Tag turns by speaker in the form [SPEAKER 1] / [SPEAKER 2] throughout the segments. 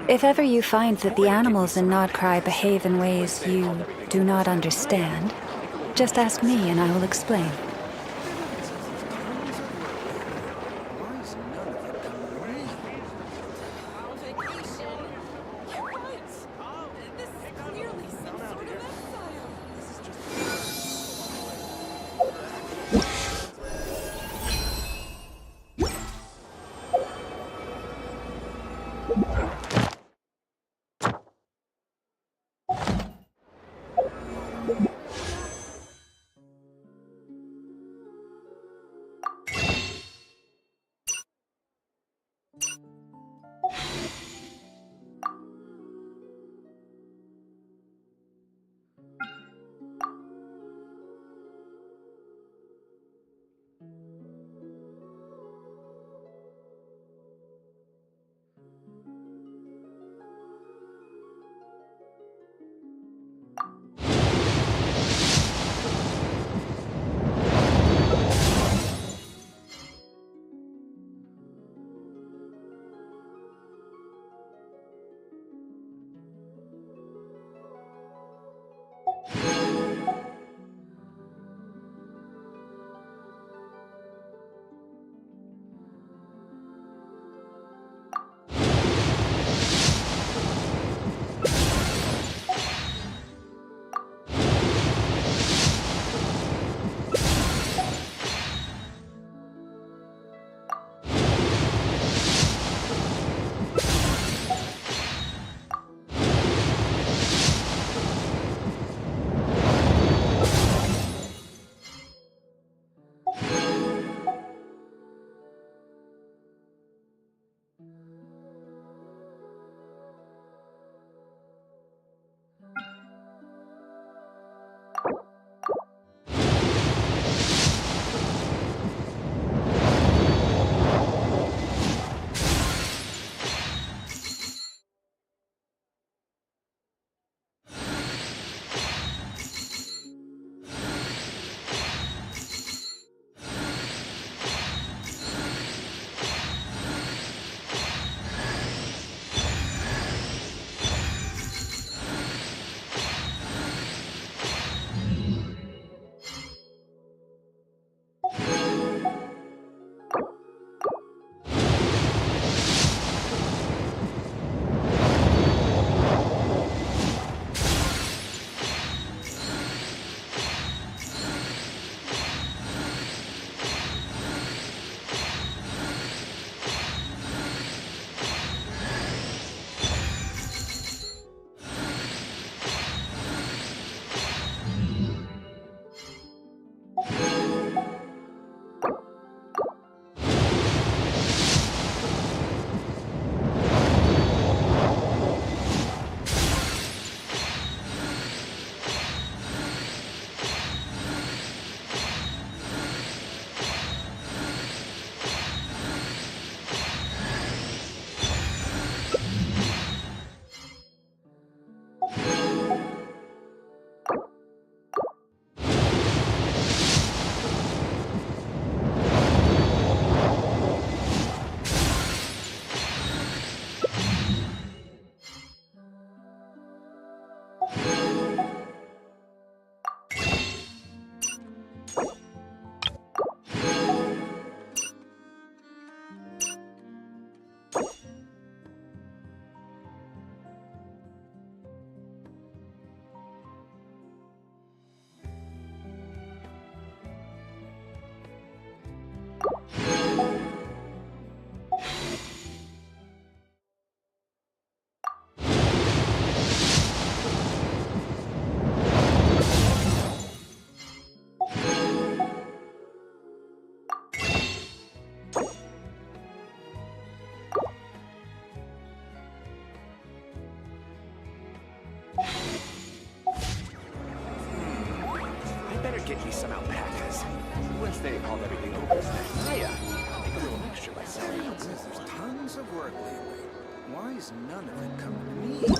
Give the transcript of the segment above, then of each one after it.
[SPEAKER 1] If ever you find that the animals in Nodcry behave in ways you do not understand, just ask me and I will explain.
[SPEAKER 2] Get me some alpacas. Once they haul everything over to Naya, I'll make a little extra myself.
[SPEAKER 3] There's tons of work lately. Why is none of it coming to me?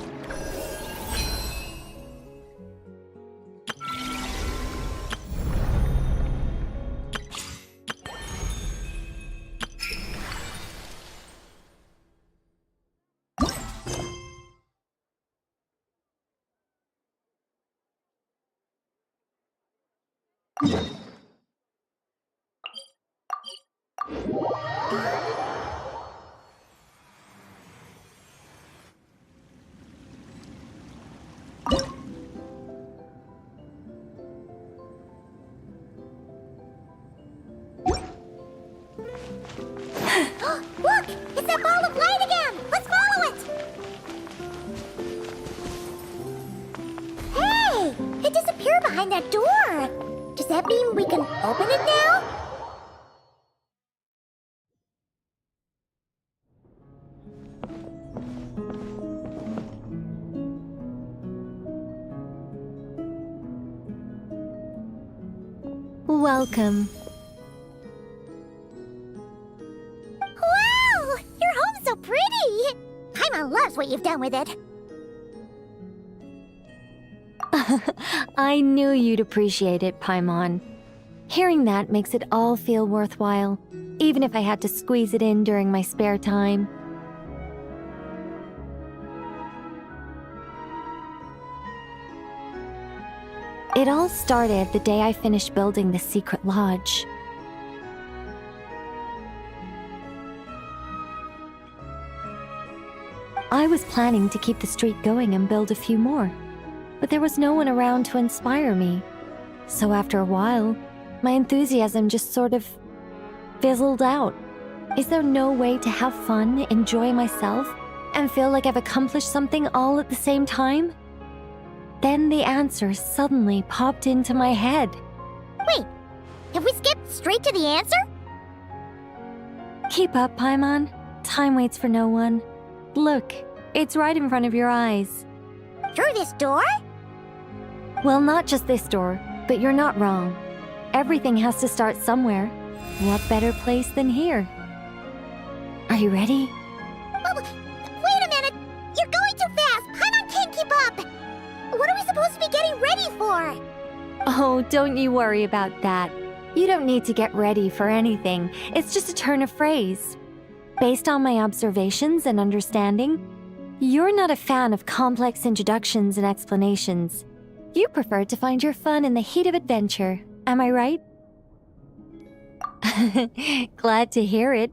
[SPEAKER 4] Look! It's that ball of light again! Let's follow it! Hey! It disappeared behind that door! Does that mean we can open it now?
[SPEAKER 1] Welcome.
[SPEAKER 4] Wow! Your home's so pretty! Paimon loves what you've done with it.
[SPEAKER 1] I knew you'd appreciate it, Paimon. Hearing that makes it all feel worthwhile, even if I had to squeeze it in during my spare time. It all started the day I finished building the secret lodge. I was planning to keep the streak going and build a few more, but there was no one around to inspire me. So after a while, my enthusiasm just sort of fizzled out. Is there no way to have fun, enjoy myself, and feel like I've accomplished something all at the same time? Then the answer suddenly popped into my head.
[SPEAKER 4] Wait, have we skipped straight to the answer?
[SPEAKER 1] Keep up, Paimon. Time waits for no one. Look, it's right in front of your eyes.
[SPEAKER 4] Through this door?
[SPEAKER 1] Well, not just this door, but you're not wrong. Everything has to start somewhere. What better place than here? Are you ready?
[SPEAKER 4] Oh, wait a minute! You're going too fast! Paimon can't keep up! What are we supposed to be getting ready for?
[SPEAKER 1] Oh, don't you worry about that. You don't need to get ready for anything. It's just a turn of phrase. Based on my observations and understanding, you're not a fan of complex introductions and explanations. You prefer to find your fun in the heat of adventure. Am I right? Glad to hear it.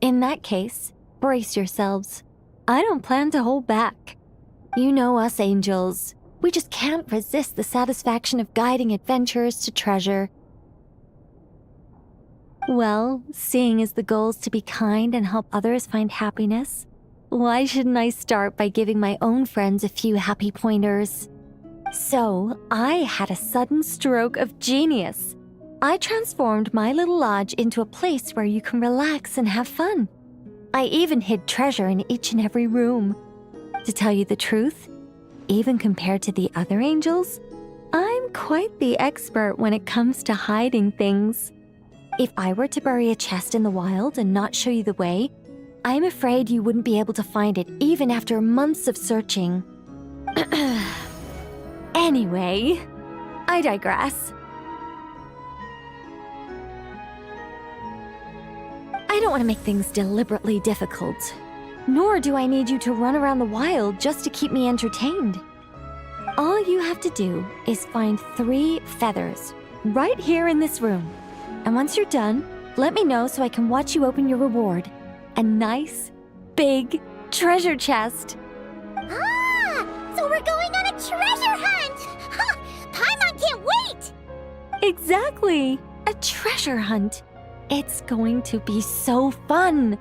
[SPEAKER 1] In that case, brace yourselves. I don't plan to hold back. You know us angels. We just can't resist the satisfaction of guiding adventurers to treasure. Well, seeing as the goal is to be kind and help others find happiness, why shouldn't I start by giving my own friends a few happy pointers? So, I had a sudden stroke of genius. I transformed my little lodge into a place where you can relax and have fun. I even hid treasure in each and every room. To tell you the truth, even compared to the other angels, I'm quite the expert when it comes to hiding things. If I were to bury a chest in the wild and not show you the way, I'm afraid you wouldn't be able to find it even after months of searching. Anyway, I digress. I don't want to make things deliberately difficult. Nor do I need you to run around the wild just to keep me entertained. All you have to do is find 3 feathers right here in this room. And once you're done, let me know so I can watch you open your reward. A nice, big treasure chest.
[SPEAKER 4] Ah! So we're going on a treasure hunt! Ha! Paimon can't wait!
[SPEAKER 1] Exactly! A treasure hunt. It's going to be so fun.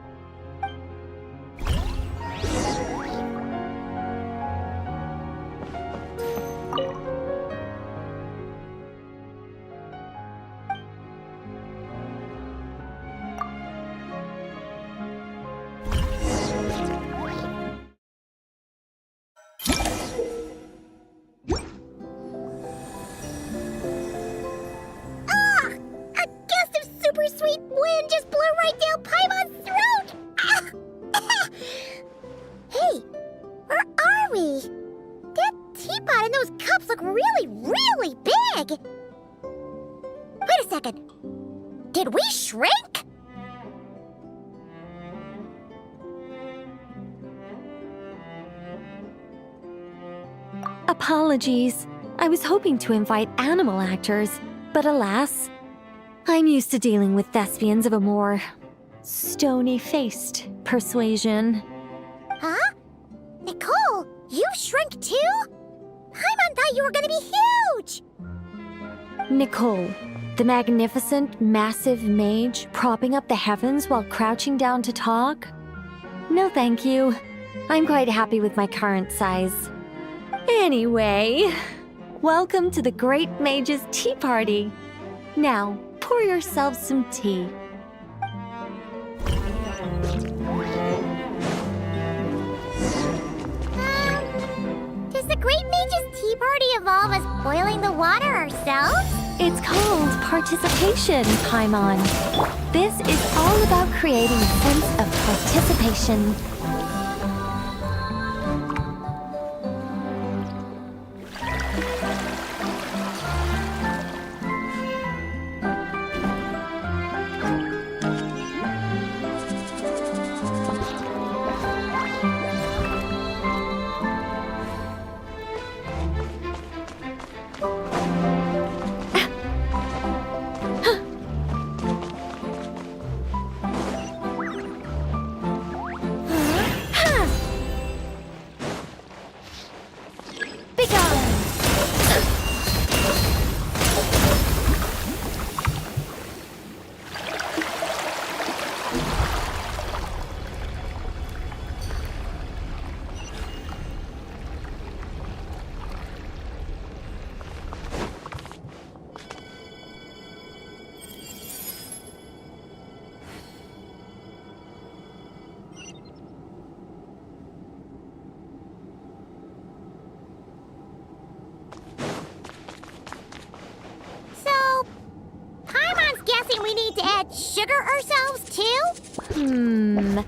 [SPEAKER 4] A gust of super sweet wind just blew right down Paimon's throat! Ah! Hey, where are we? That teapot and those cups look really, really big! Wait a second. Did we shrink?
[SPEAKER 1] Apologies. I was hoping to invite animal actors, But alas, I'm used to dealing with thespians of a more stony-faced persuasion.
[SPEAKER 4] Huh? Nicole, you've shrunk too? Paimon thought you were gonna be huge!
[SPEAKER 1] Nicole, the magnificent, massive mage propping up the heavens while crouching down to talk? No thank you. I'm quite happy with my current size. Anyway, welcome to the Great Mage's Tea Party. Now, pour yourselves some tea.
[SPEAKER 4] Does the Great Mage's Tea Party involve us boiling the water ourselves?
[SPEAKER 1] It's called participation, Paimon. This is all about creating a sense of participation.
[SPEAKER 4] We need to add sugar ourselves too?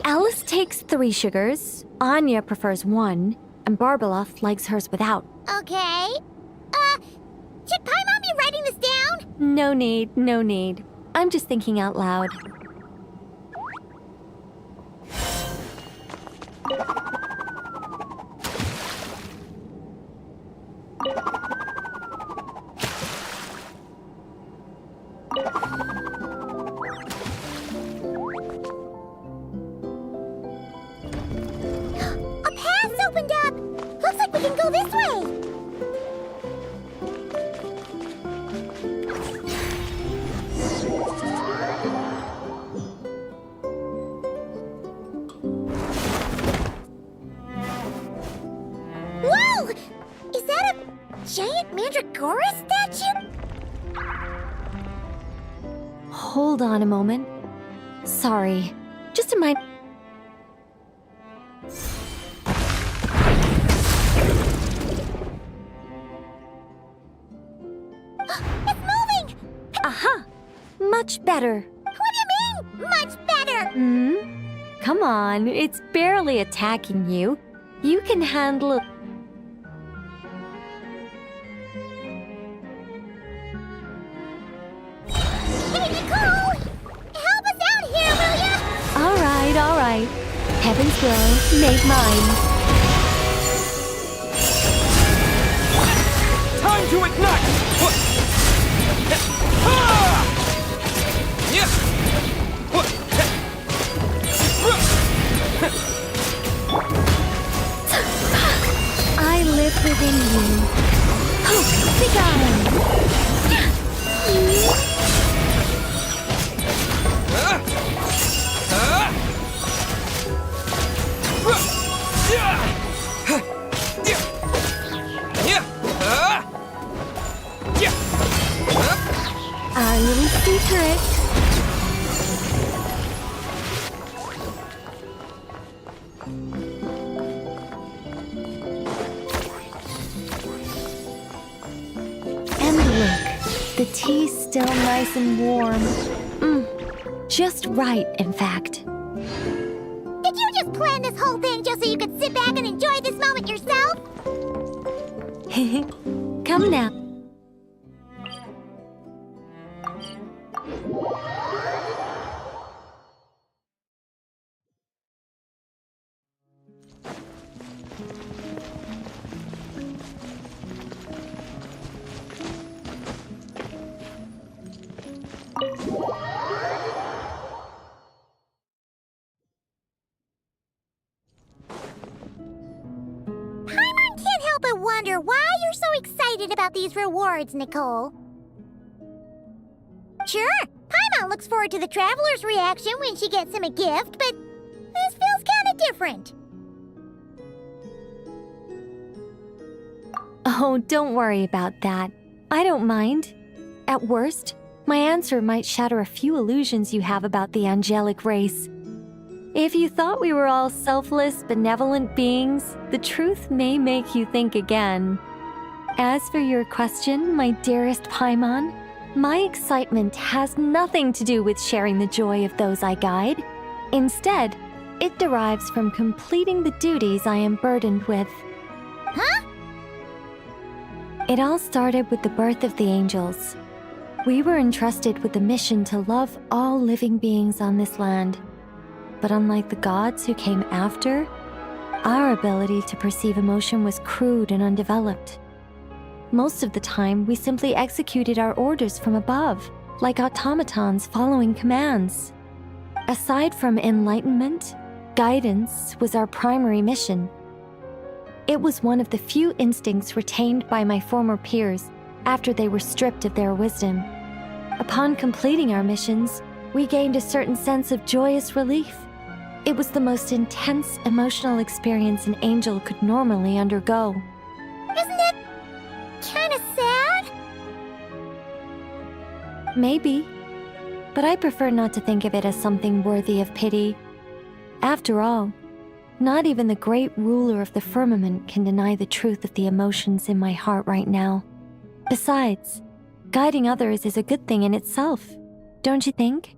[SPEAKER 1] Alice takes 3 sugars, Anya prefers 1, and Barbeloth likes hers without.
[SPEAKER 4] Okay. Should Paimon be writing this down?
[SPEAKER 1] No need, no need. I'm just thinking out loud.
[SPEAKER 4] Opened up! Looks like we can go this way! Whoa! Is that a giant Mandragora statue?
[SPEAKER 1] Hold on a moment. Sorry. Just a minute. Much better.
[SPEAKER 4] What do you mean, much better?
[SPEAKER 1] Come on, it's barely attacking you. You can handle it.
[SPEAKER 4] Hey, Nicole! Help us out here, will ya?
[SPEAKER 1] All right. Heaven's will, make mine.
[SPEAKER 2] Time to ignite!
[SPEAKER 1] I live within you. Oh, begone! Our little secret. And look, the tea's still nice and warm. Just right, in fact.
[SPEAKER 4] Did you just plan this whole thing just so you could sit back and enjoy this moment yourself?
[SPEAKER 1] Come now.
[SPEAKER 4] excited about these rewards, Nicole. Sure, Paimon looks forward to the traveler's reaction when she gets him a gift, but this feels kinda different.
[SPEAKER 1] Oh, don't worry about that. I don't mind. At worst, my answer might shatter a few illusions you have about the angelic race. If you thought we were all selfless, benevolent beings, the truth may make you think again. As for your question, my dearest Paimon, my excitement has nothing to do with sharing the joy of those I guide. Instead, it derives from completing the duties I am burdened with.
[SPEAKER 4] Huh?
[SPEAKER 1] It all started with the birth of the angels. We were entrusted with the mission to love all living beings on this land. But unlike the gods who came after, our ability to perceive emotion was crude and undeveloped. Most of the time, we simply executed our orders from above, like automatons following commands. Aside from enlightenment, guidance was our primary mission. It was one of the few instincts retained by my former peers after they were stripped of their wisdom. Upon completing our missions, we gained a certain sense of joyous relief. It was the most intense emotional experience an angel could normally undergo.
[SPEAKER 4] Isn't that kinda sad?
[SPEAKER 1] Maybe, but I prefer not to think of it as something worthy of pity. After all, not even the great ruler of the firmament can deny the truth of the emotions in my heart right now. Besides, guiding others is a good thing in itself, don't you think?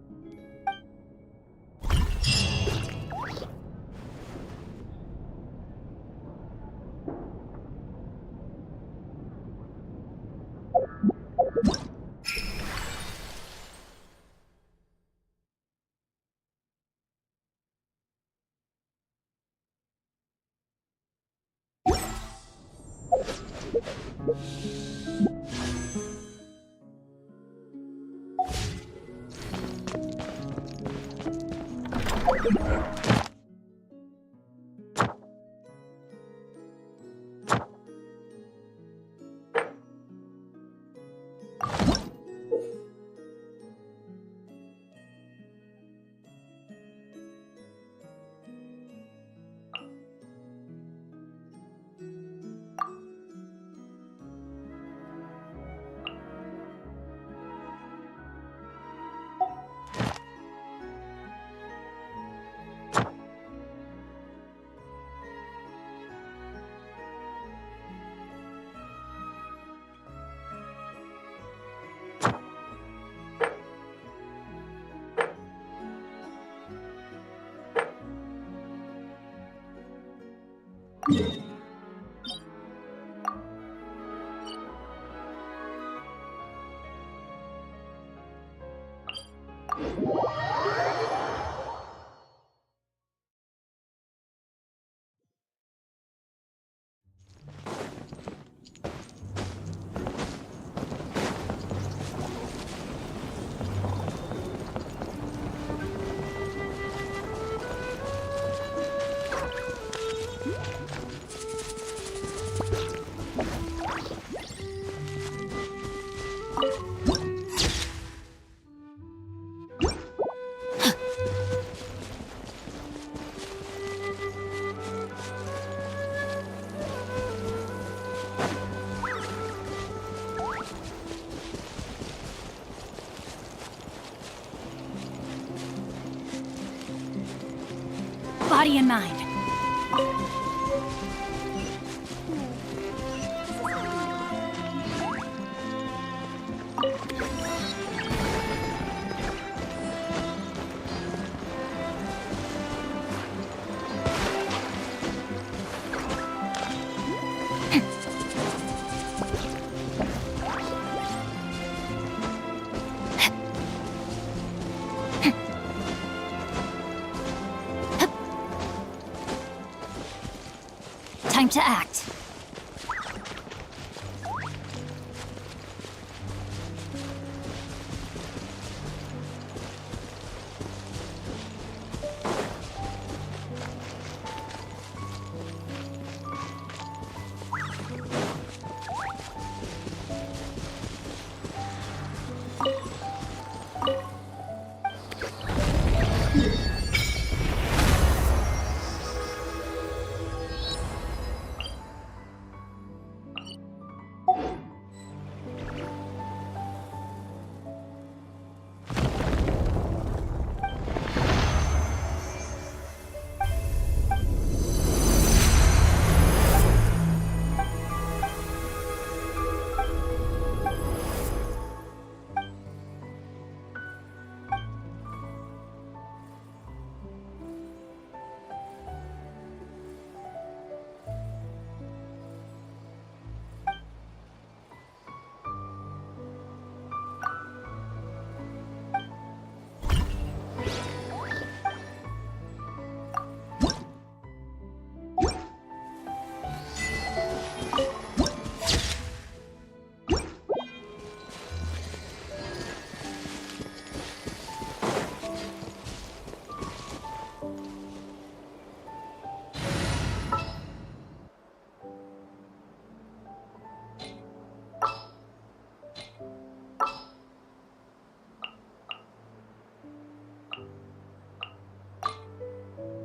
[SPEAKER 5] Body and mind. Time to act.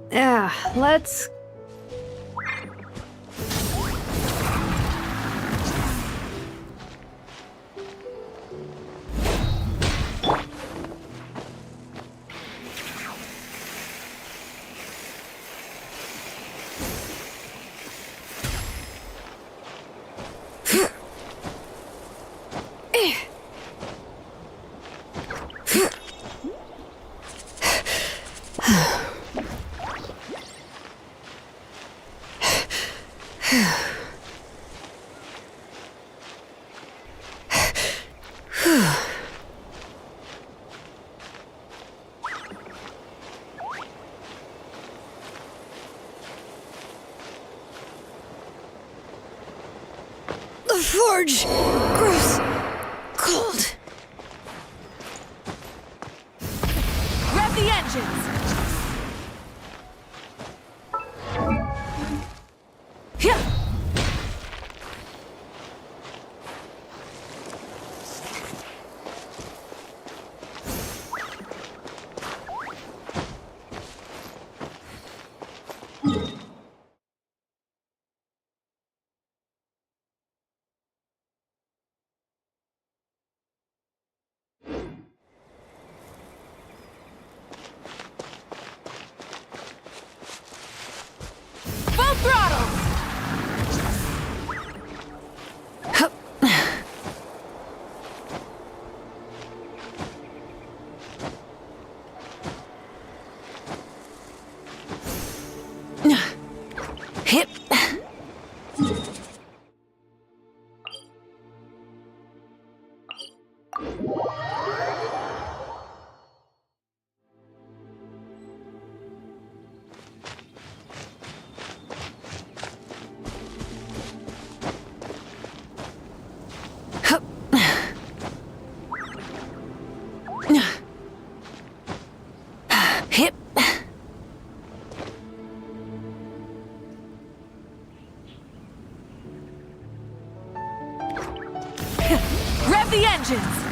[SPEAKER 6] Yeah, let's... The forge grows cold.
[SPEAKER 5] Rev the engines! Yeah! Full throttle!
[SPEAKER 6] Hip. Hip.
[SPEAKER 5] Rev the engines!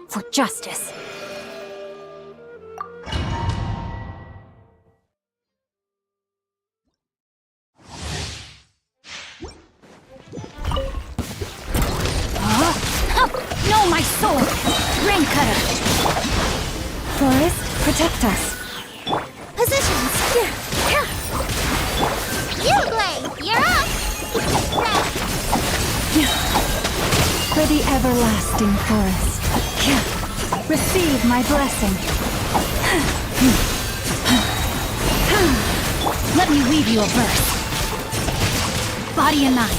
[SPEAKER 1] For justice.
[SPEAKER 5] No, my sword! Rain cutter!
[SPEAKER 1] Forest,
[SPEAKER 6] Protect us.
[SPEAKER 4] Positions. Uruguay, you're up.
[SPEAKER 6] For the everlasting forest. Receive my blessing. Let me weave you a verse. Body and mind.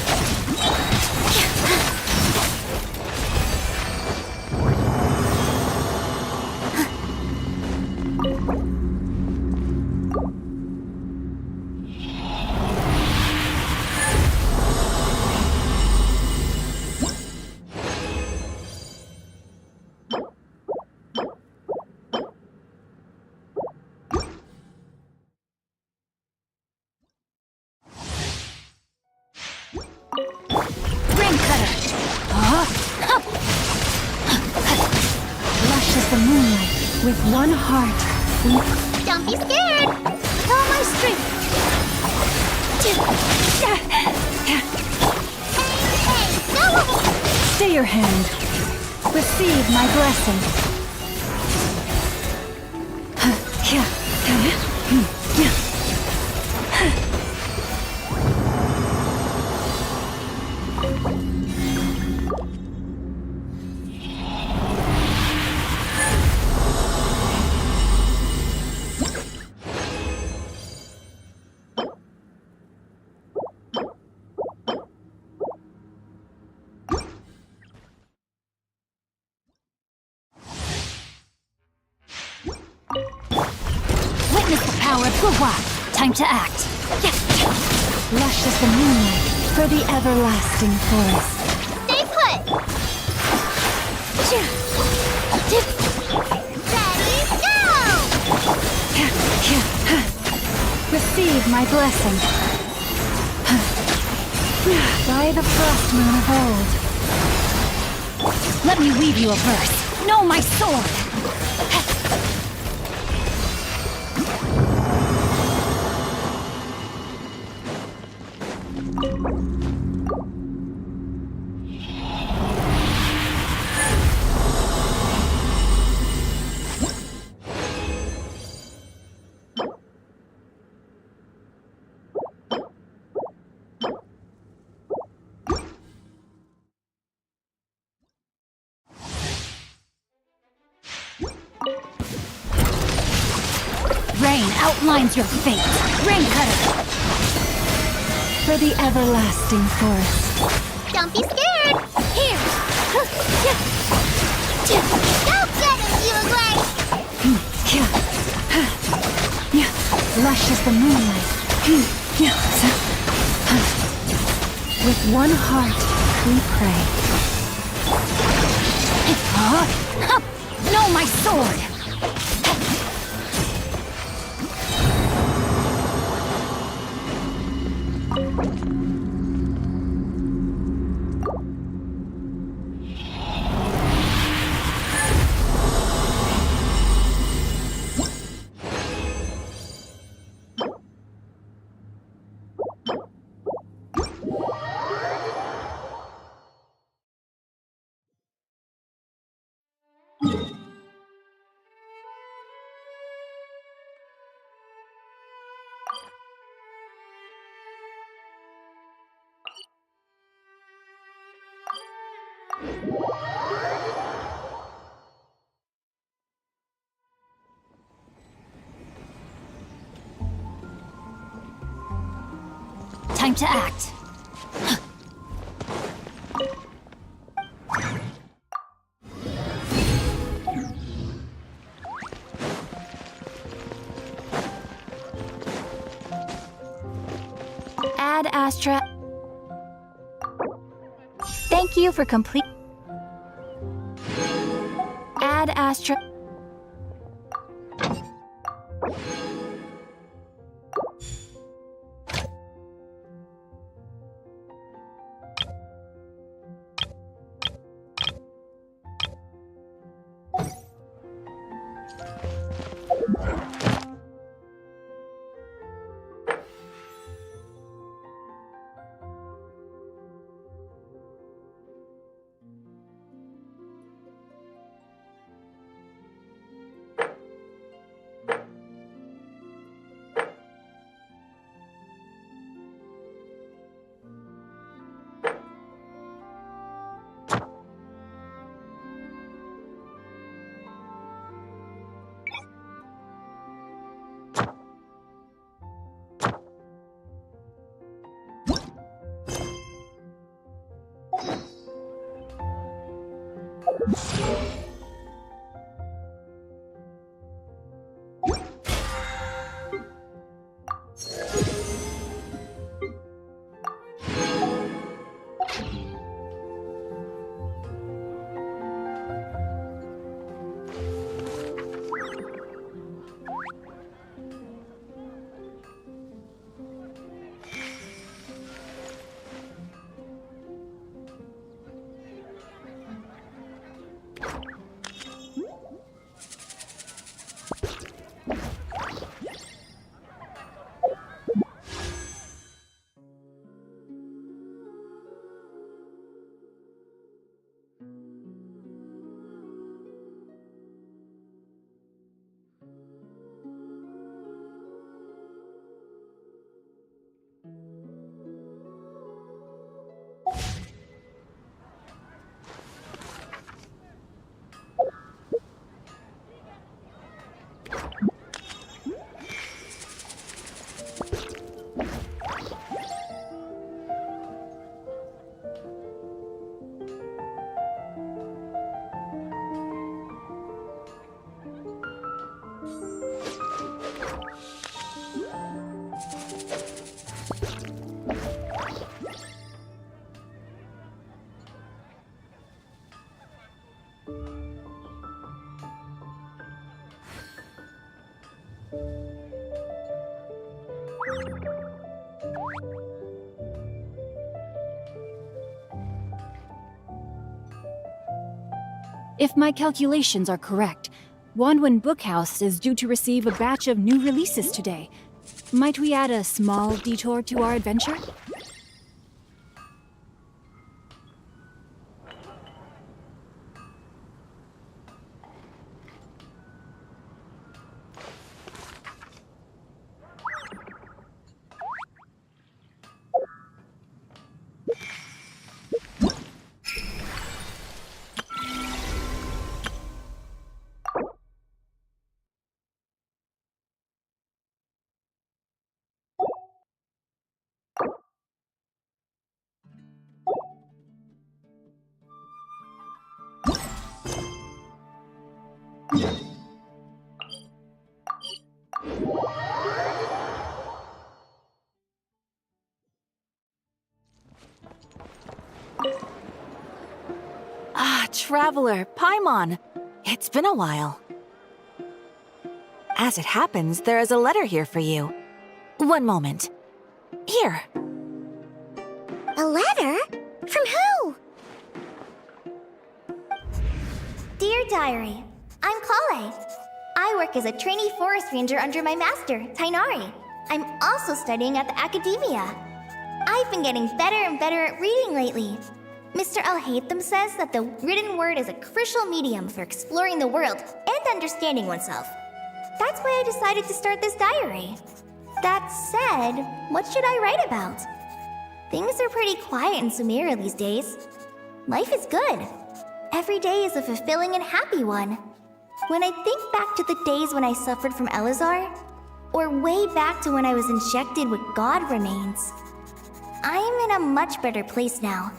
[SPEAKER 6] Lush as the moonlight, with one heart.
[SPEAKER 4] Don't be scared. With all my strength. Hey, no!
[SPEAKER 6] Stay your hand. Receive my blessing. Witness the power of Murah. Time to act. Lush as the moonlight for the everlasting forest.
[SPEAKER 4] Stay put. Ready, go!
[SPEAKER 6] Receive my blessing. By the frost moon of old. Let me weave you a verse. Know my sword. Rain outlines your fate. Rain cutter. For the everlasting forest.
[SPEAKER 4] Don't be scared. Here. Go get it, Uruguay.
[SPEAKER 6] Lush as the moonlight. With one heart, we pray. Know my sword. Time to act. Ad Astra. Thank you for complete. Ad Astra. If my calculations are correct, Wanwen Bookhouse is due to receive a batch of new releases today. Might we add a small detour to our adventure?
[SPEAKER 5] Traveler, Paimon. It's been a while. As it happens, there is a letter here for you. One moment. Here.
[SPEAKER 4] A letter? From who? Dear Diary, I'm Kale. I work as a trainee forest ranger under my master, Tainari. I'm also studying at the academia. I've been getting better and better at reading lately. Mr. Al-Haytham says that the written word is a crucial medium for exploring the world and understanding oneself. That's why I decided to start this diary. That said, what should I write about? Things are pretty quiet in Sumeria these days. Life is good. Every day is a fulfilling and happy one. When I think back to the days when I suffered from Elazar, or way back to when I was injected with God remains, I am in a much better place now.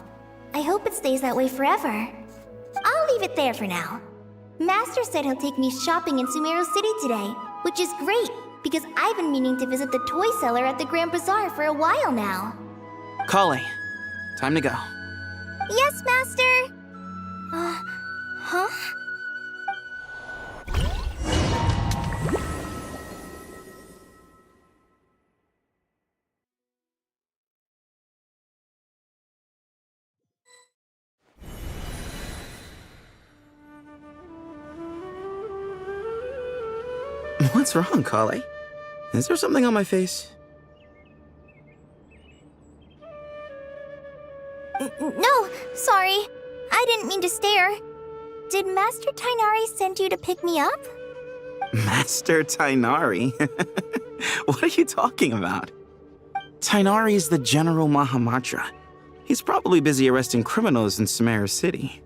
[SPEAKER 4] I hope it stays that way forever. I'll leave it there for now. Master said he'll take me shopping in Sumeru City today, which is great because I've been meaning to visit the toy seller at the Grand Bazaar for a while now.
[SPEAKER 7] Kale, time to go.
[SPEAKER 4] Yes, Master! Huh?
[SPEAKER 7] What's wrong, Kale? Is there something on my face?
[SPEAKER 4] No, sorry. I didn't mean to stare. Did Master Tainari send you to pick me up?
[SPEAKER 7] Master Tainari? What are you talking about? Tainari is the General Mahamatra. He's probably busy arresting criminals in Sumeru City.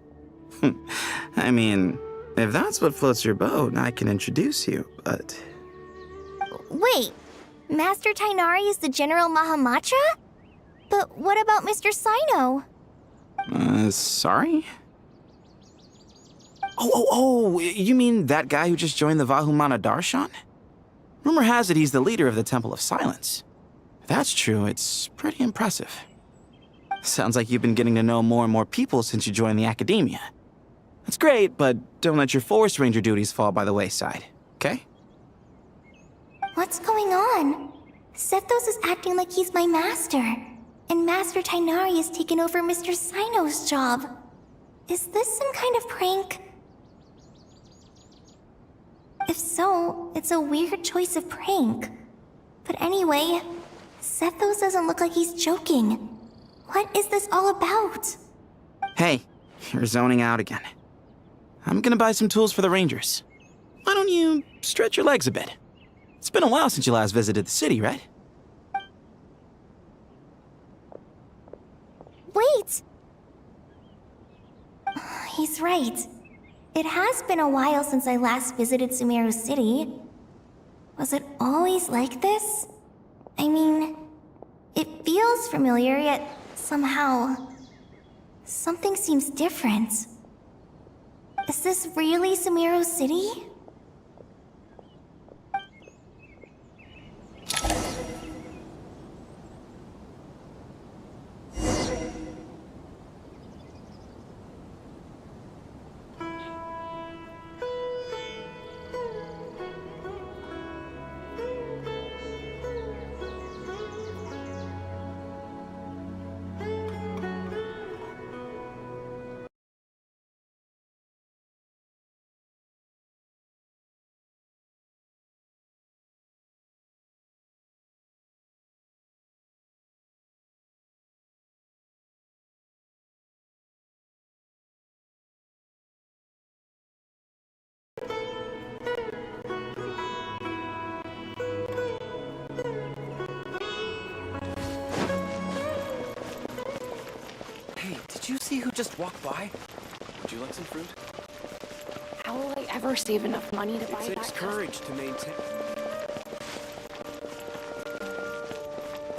[SPEAKER 7] I mean, if that's what floats your boat, I can introduce you, but...
[SPEAKER 4] Wait, Master Tainari is the General Mahamatra? But what about Mr. Sino?
[SPEAKER 7] Sorry? You mean that guy who just joined the Vahumana Darshan? Rumor has it he's the leader of the Temple of Silence. If that's true, it's pretty impressive. Sounds like you've been getting to know more and more people since you joined the academia. That's great, but don't let your Forest Ranger duties fall by the wayside, okay?
[SPEAKER 4] What's going on? Sethos is acting like he's my master, and Master Tainari has taken over Mr. Sino's job. Is this some kind of prank? If so, it's a weird choice of prank. But anyway, Sethos doesn't look like he's joking. What is this all about?
[SPEAKER 7] Hey, you're zoning out again. I'm gonna buy some tools for the Rangers. Why don't you stretch your legs a bit? It's been a while since you last visited the city, right?
[SPEAKER 4] Wait! He's right. It has been a while since I last visited Sumeru City. Was it always like this? I mean, it feels familiar, yet somehow... something seems different. Is this really Sumeru City?
[SPEAKER 2] Hey, did you see who just walked by? Would you like some fruit?
[SPEAKER 8] How will I ever save enough money to buy
[SPEAKER 2] It takes
[SPEAKER 8] that?
[SPEAKER 2] courage to maintain.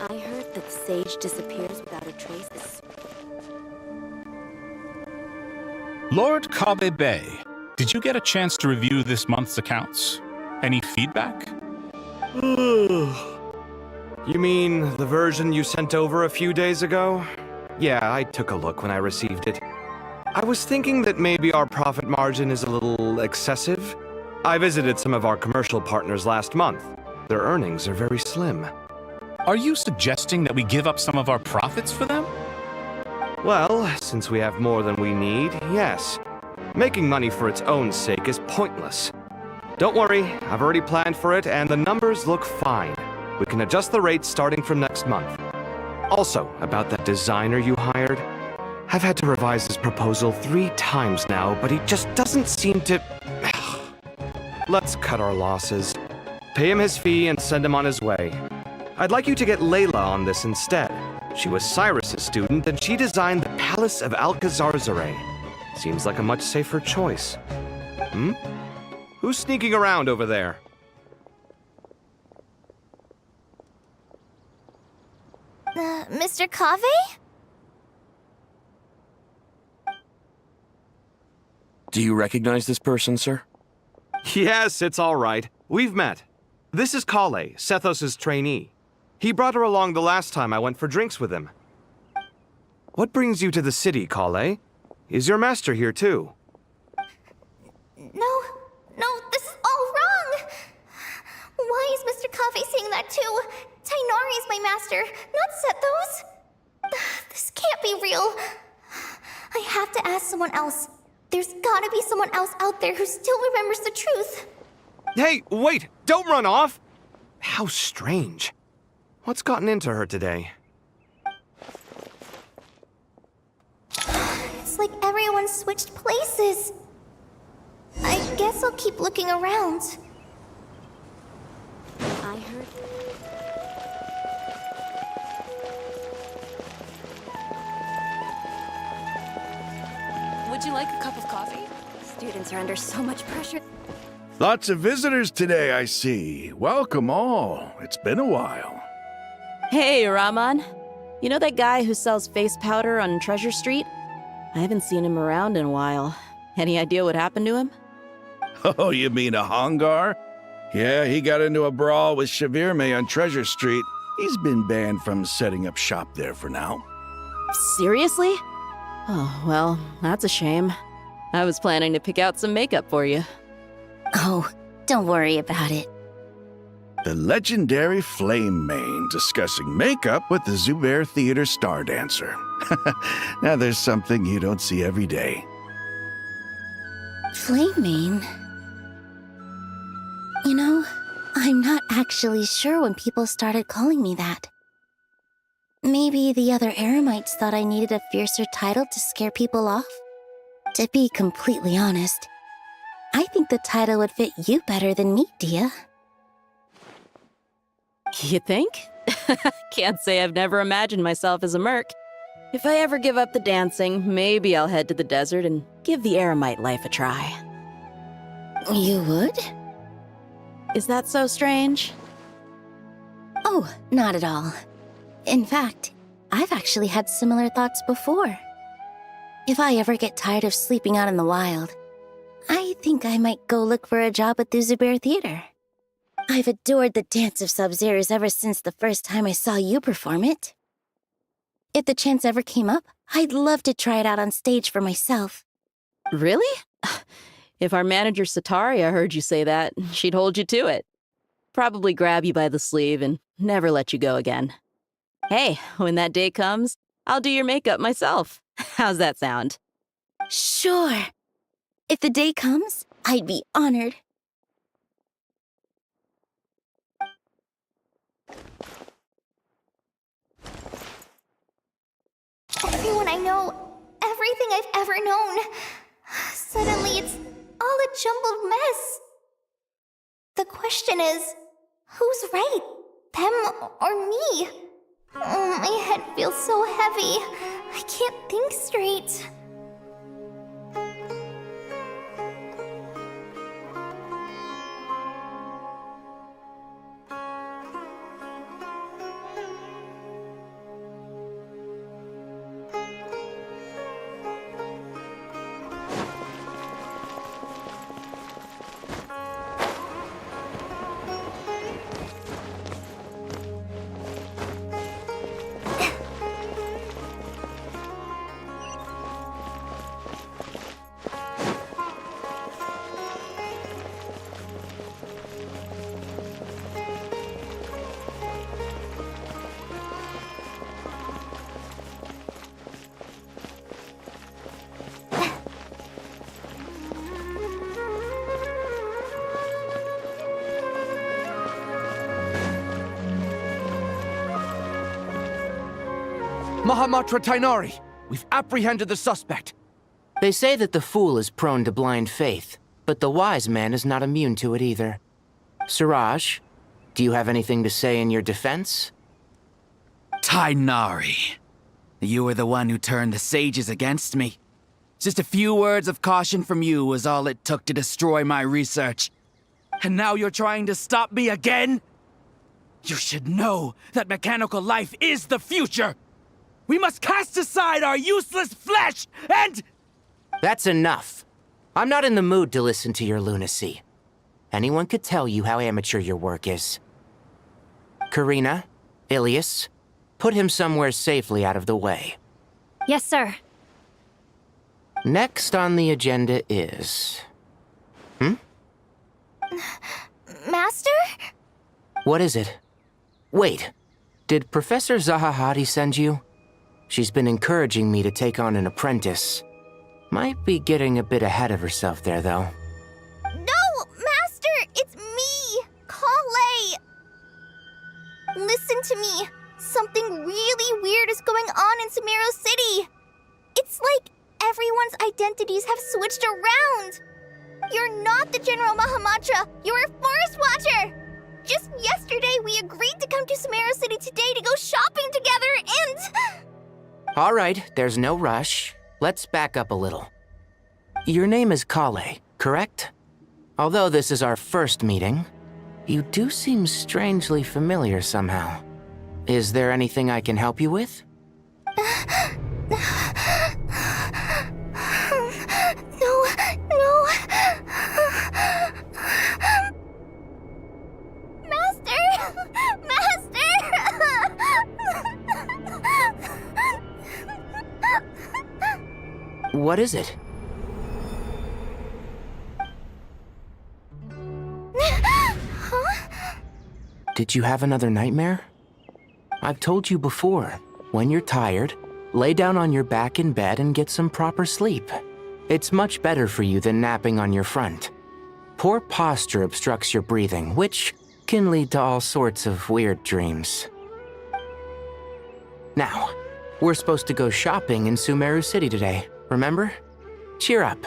[SPEAKER 9] I heard that Sage disappears without a trace.
[SPEAKER 10] Lord Kabe Bay, did you get a chance to review this month's accounts? Any feedback?
[SPEAKER 11] You mean the version you sent over a few days ago? Yeah, I took a look when I received it. I was thinking that maybe our profit margin is a little excessive. I visited some of our commercial partners last month. Their earnings are very slim.
[SPEAKER 10] Are you suggesting that we give up some of our profits for them?
[SPEAKER 11] Well, since we have more than we need, yes. Making money for its own sake is pointless. Don't worry, I've already planned for it, and the numbers look fine. We can adjust the rates starting from next month. Also, about that designer you hired, I've had to revise his proposal 3 times now, but he just doesn't seem to... Let's cut our losses. Pay him his fee and send him on his way. I'd like you to get Layla on this instead. She was Cyrus's student, and she designed the Palace of Alcazarzare. Seems like a much safer choice. Who's sneaking around over there?
[SPEAKER 4] Mr. Kave?
[SPEAKER 2] Do you recognize this person, sir?
[SPEAKER 11] Yes, it's all right. We've met. This is Kale, Sethos' trainee. He brought her along the last time I went for drinks with him. What brings you to the city, Kale? Is your master here too?
[SPEAKER 4] No, this is all wrong! Why is Mr. Kave saying that too? Tainari is my master, not Sethos. This can't be real. I have to ask someone else. There's gotta be someone else out there who still remembers the truth.
[SPEAKER 11] Hey, wait! Don't run off! How strange. What's gotten into her today?
[SPEAKER 4] It's like everyone switched places. I guess I'll keep looking around.
[SPEAKER 9] I heard...
[SPEAKER 8] Would you like a cup of coffee?
[SPEAKER 9] Students are under so much pressure.
[SPEAKER 12] Lots of visitors today, I see. Welcome all. It's been a while.
[SPEAKER 13] Hey, Rahman. You know that guy who sells face powder on Treasure Street? I haven't seen him around in a while. Any idea what happened to him?
[SPEAKER 12] Oh, you mean a Hongar? Yeah, he got into a brawl with Shavirme on Treasure Street. He's been banned from setting up shop there for now.
[SPEAKER 13] Seriously? Oh, well, that's a shame. I was planning to pick out some makeup for you.
[SPEAKER 4] Oh, don't worry about it.
[SPEAKER 12] The legendary Flame Mane discussing makeup with the Zubair Theater star dancer. Now there's something you don't see every day.
[SPEAKER 4] Flaming? You know, I'm not actually sure when people started calling me that. Maybe the other Eremites thought I needed a fiercer title to scare people off? To be completely honest, I think the title would fit you better than me, Dia.
[SPEAKER 13] You think? Can't say I've never imagined myself as a merc. If I ever give up the dancing, maybe I'll head to the desert and give the Eremite life a try.
[SPEAKER 4] You would?
[SPEAKER 13] Is that so strange?
[SPEAKER 4] Oh, not at all. In fact, I've actually had similar thoughts before. If I ever get tired of sleeping out in the wild, I think I might go look for a job at the Zubair Theater. I've adored the dance of Sub-Zeros ever since the first time I saw you perform it. If the chance ever came up, I'd love to try it out on stage for myself.
[SPEAKER 13] Really? If our manager Sataria heard you say that, she'd hold you to it. Probably grab you by the sleeve and never let you go again. Hey, when that day comes, I'll do your makeup myself. How's that sound?
[SPEAKER 4] Sure. If the day comes, I'd be honored.
[SPEAKER 14] Everyone I know, everything I've ever known. Suddenly it's all a jumbled mess. The question is, who's right? Them or me? Oh, my head feels so heavy. I can't think straight.
[SPEAKER 15] Mahamatra Tainari! We've apprehended the suspect!
[SPEAKER 16] They say that the fool is prone to blind faith, but the wise man is not immune to it either. Suraj, do you have anything to say in your defense?
[SPEAKER 17] Tainari, you were the one who turned the sages against me. Just a few words of caution from you was all it took to destroy my research. And now you're trying to stop me again? You should know that mechanical life is the future! We must cast aside our useless flesh and—
[SPEAKER 16] That's enough. I'm not in the mood to listen to your lunacy. Anyone could tell you how amateur your work is. Karina, Ilias, put him somewhere safely out of the way.
[SPEAKER 1] Yes, sir.
[SPEAKER 16] Next on the agenda is...
[SPEAKER 14] Master?
[SPEAKER 16] What is it? Wait, did Professor Zahahati send you? She's been encouraging me to take on an apprentice. Might be getting a bit ahead of herself there, though.
[SPEAKER 14] No, Master! It's me! Kale! Listen to me. Something really weird is going on in Sumeru City. It's like everyone's identities have switched around. You're not the General Mahamatra. You're a Forest Watcher. Just yesterday, we agreed to come to Sumeru City today to go shopping together and...
[SPEAKER 16] All right, there's no rush. Let's back up a little. Your name is Kale, correct? Although this is our first meeting, you do seem strangely familiar somehow. Is there anything I can help you with?
[SPEAKER 14] No,
[SPEAKER 16] What is it?
[SPEAKER 14] Huh?
[SPEAKER 16] Did you have another nightmare? I've told you before, when you're tired, lay down on your back in bed and get some proper sleep. It's much better for you than napping on your front. Poor posture obstructs your breathing, which can lead to all sorts of weird dreams. Now, we're supposed to go shopping in Sumeru City today, remember? Cheer up.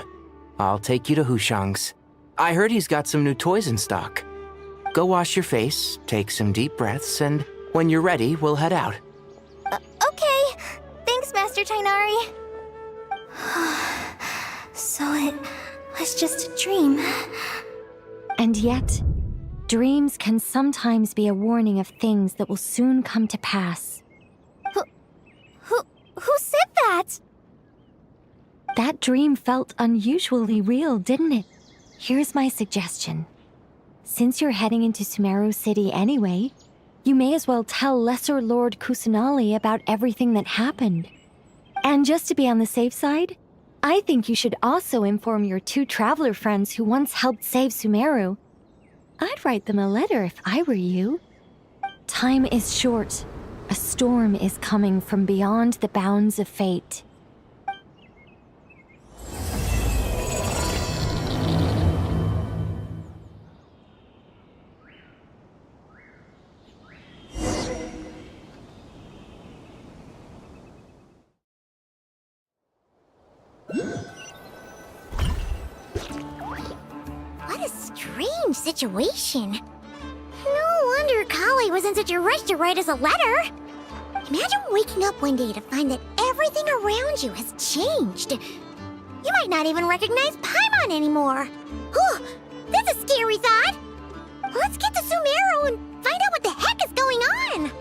[SPEAKER 16] I'll take you to Hushang's. I heard he's got some new toys in stock. Go wash your face, take some deep breaths, and when you're ready, we'll head out.
[SPEAKER 14] Okay. Thanks, Master Tainari. So it was just a dream.
[SPEAKER 1] And yet, dreams can sometimes be a warning of things that will soon come to pass.
[SPEAKER 14] Who said that?
[SPEAKER 1] That dream felt unusually real, didn't it? Here's my suggestion. Since you're heading into Sumeru City anyway, you may as well tell Lesser Lord Kusanali about everything that happened. And just to be on the safe side, I think you should also inform your 2 traveler friends who once helped save Sumeru. I'd write them a letter if I were you. Time is short. A storm is coming from beyond the bounds of fate.
[SPEAKER 4] What a strange situation. No wonder Kali was in such a rush to write us a letter. Imagine waking up one day to find that everything around you has changed. You might not even recognize Paimon anymore. Whew, that's a scary thought. Let's get to Sumeru and find out what the heck is going on.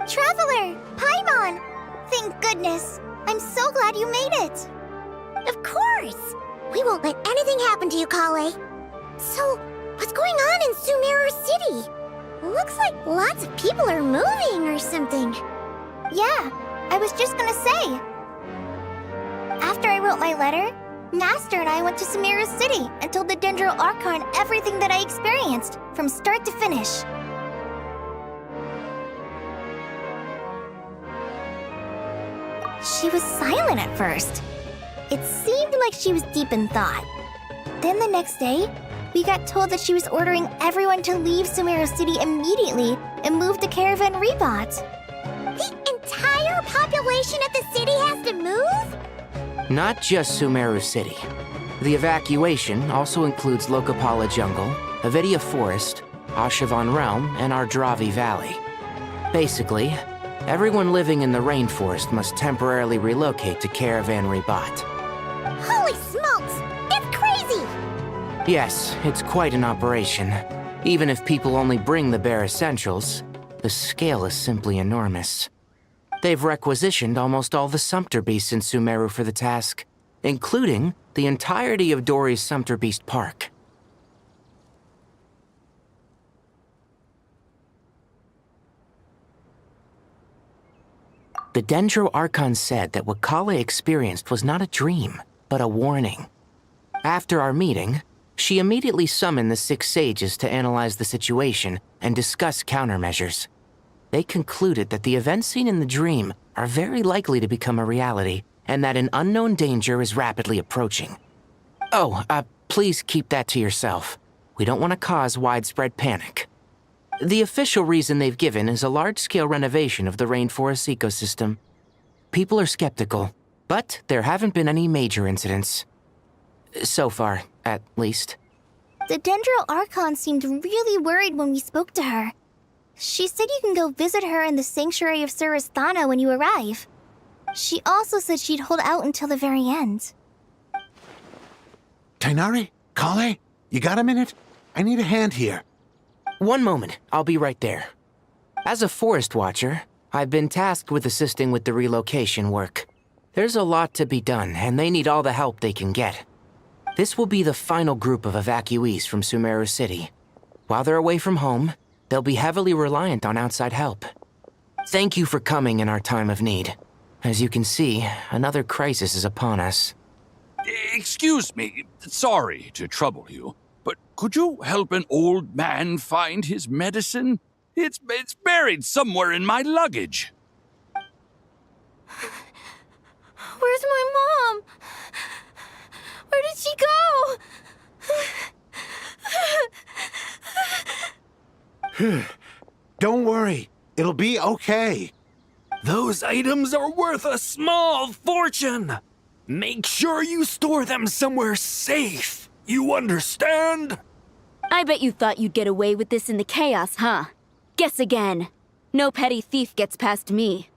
[SPEAKER 14] Traveler! Paimon! Thank goodness. I'm so glad you made it.
[SPEAKER 4] Of course! We won't let anything happen to you, Kale. So, what's going on in Sumeru City? Looks like lots of people are moving or something.
[SPEAKER 14] Yeah, I was just gonna say. After I wrote my letter, Master and I went to Sumeru City and told the Dendro Archon everything that I experienced, from start to finish. She was silent at first. It seemed like she was deep in thought. Then the next day, we got told that she was ordering everyone to leave Sumeru City immediately and move to Caravan Rebot.
[SPEAKER 4] The entire population of the city has to move?
[SPEAKER 16] Not just Sumeru City. The evacuation also includes Lokapala Jungle, Avidia Forest, Ashavan Realm, and Ardravi Valley. Basically, everyone living in the rainforest must temporarily relocate to Caravan Rebot.
[SPEAKER 4] Holy smokes! It's crazy!
[SPEAKER 16] Yes, it's quite an operation. Even if people only bring the bare essentials, the scale is simply enormous. They've requisitioned almost all the Sumpter Beasts in Sumeru for the task, including the entirety of Dori's Sumpter Beast Park. The Dendro Archon said that what Kale experienced was not a dream, but a warning. After our meeting, she immediately summoned the 6 sages to analyze the situation and discuss countermeasures. They concluded that the events seen in the dream are very likely to become a reality, and that an unknown danger is rapidly approaching. Oh, please keep that to yourself. We don't want to cause widespread panic. The official reason they've given is a large-scale renovation of the rainforest ecosystem. People are skeptical, but there haven't been any major incidents. So far, at least.
[SPEAKER 14] The Dendro Archon seemed really worried when we spoke to her. She said you can go visit her in the Sanctuary of Surasthana when you arrive. She also said she'd hold out until the very end.
[SPEAKER 18] Tighnari? Kale? You got a minute? I need a hand here.
[SPEAKER 16] One moment, I'll be right there. As a forest watcher, I've been tasked with assisting with the relocation work. There's a lot to be done, and they need all the help they can get. This will be the final group of evacuees from Sumeru City. While they're away from home, they'll be heavily reliant on outside help. Thank you for coming in our time of need. As you can see, another crisis is upon us.
[SPEAKER 10] Excuse me, sorry to trouble you, but could you help an old man find his medicine? It's buried somewhere in my luggage.
[SPEAKER 14] Where's my mom? Where did she go?
[SPEAKER 18] Don't worry. It'll be okay.
[SPEAKER 19] Those items are worth a small fortune. Make sure you store them somewhere safe. You understand?
[SPEAKER 9] I bet you thought you'd get away with this in the chaos, huh? Guess again. No petty thief gets past me.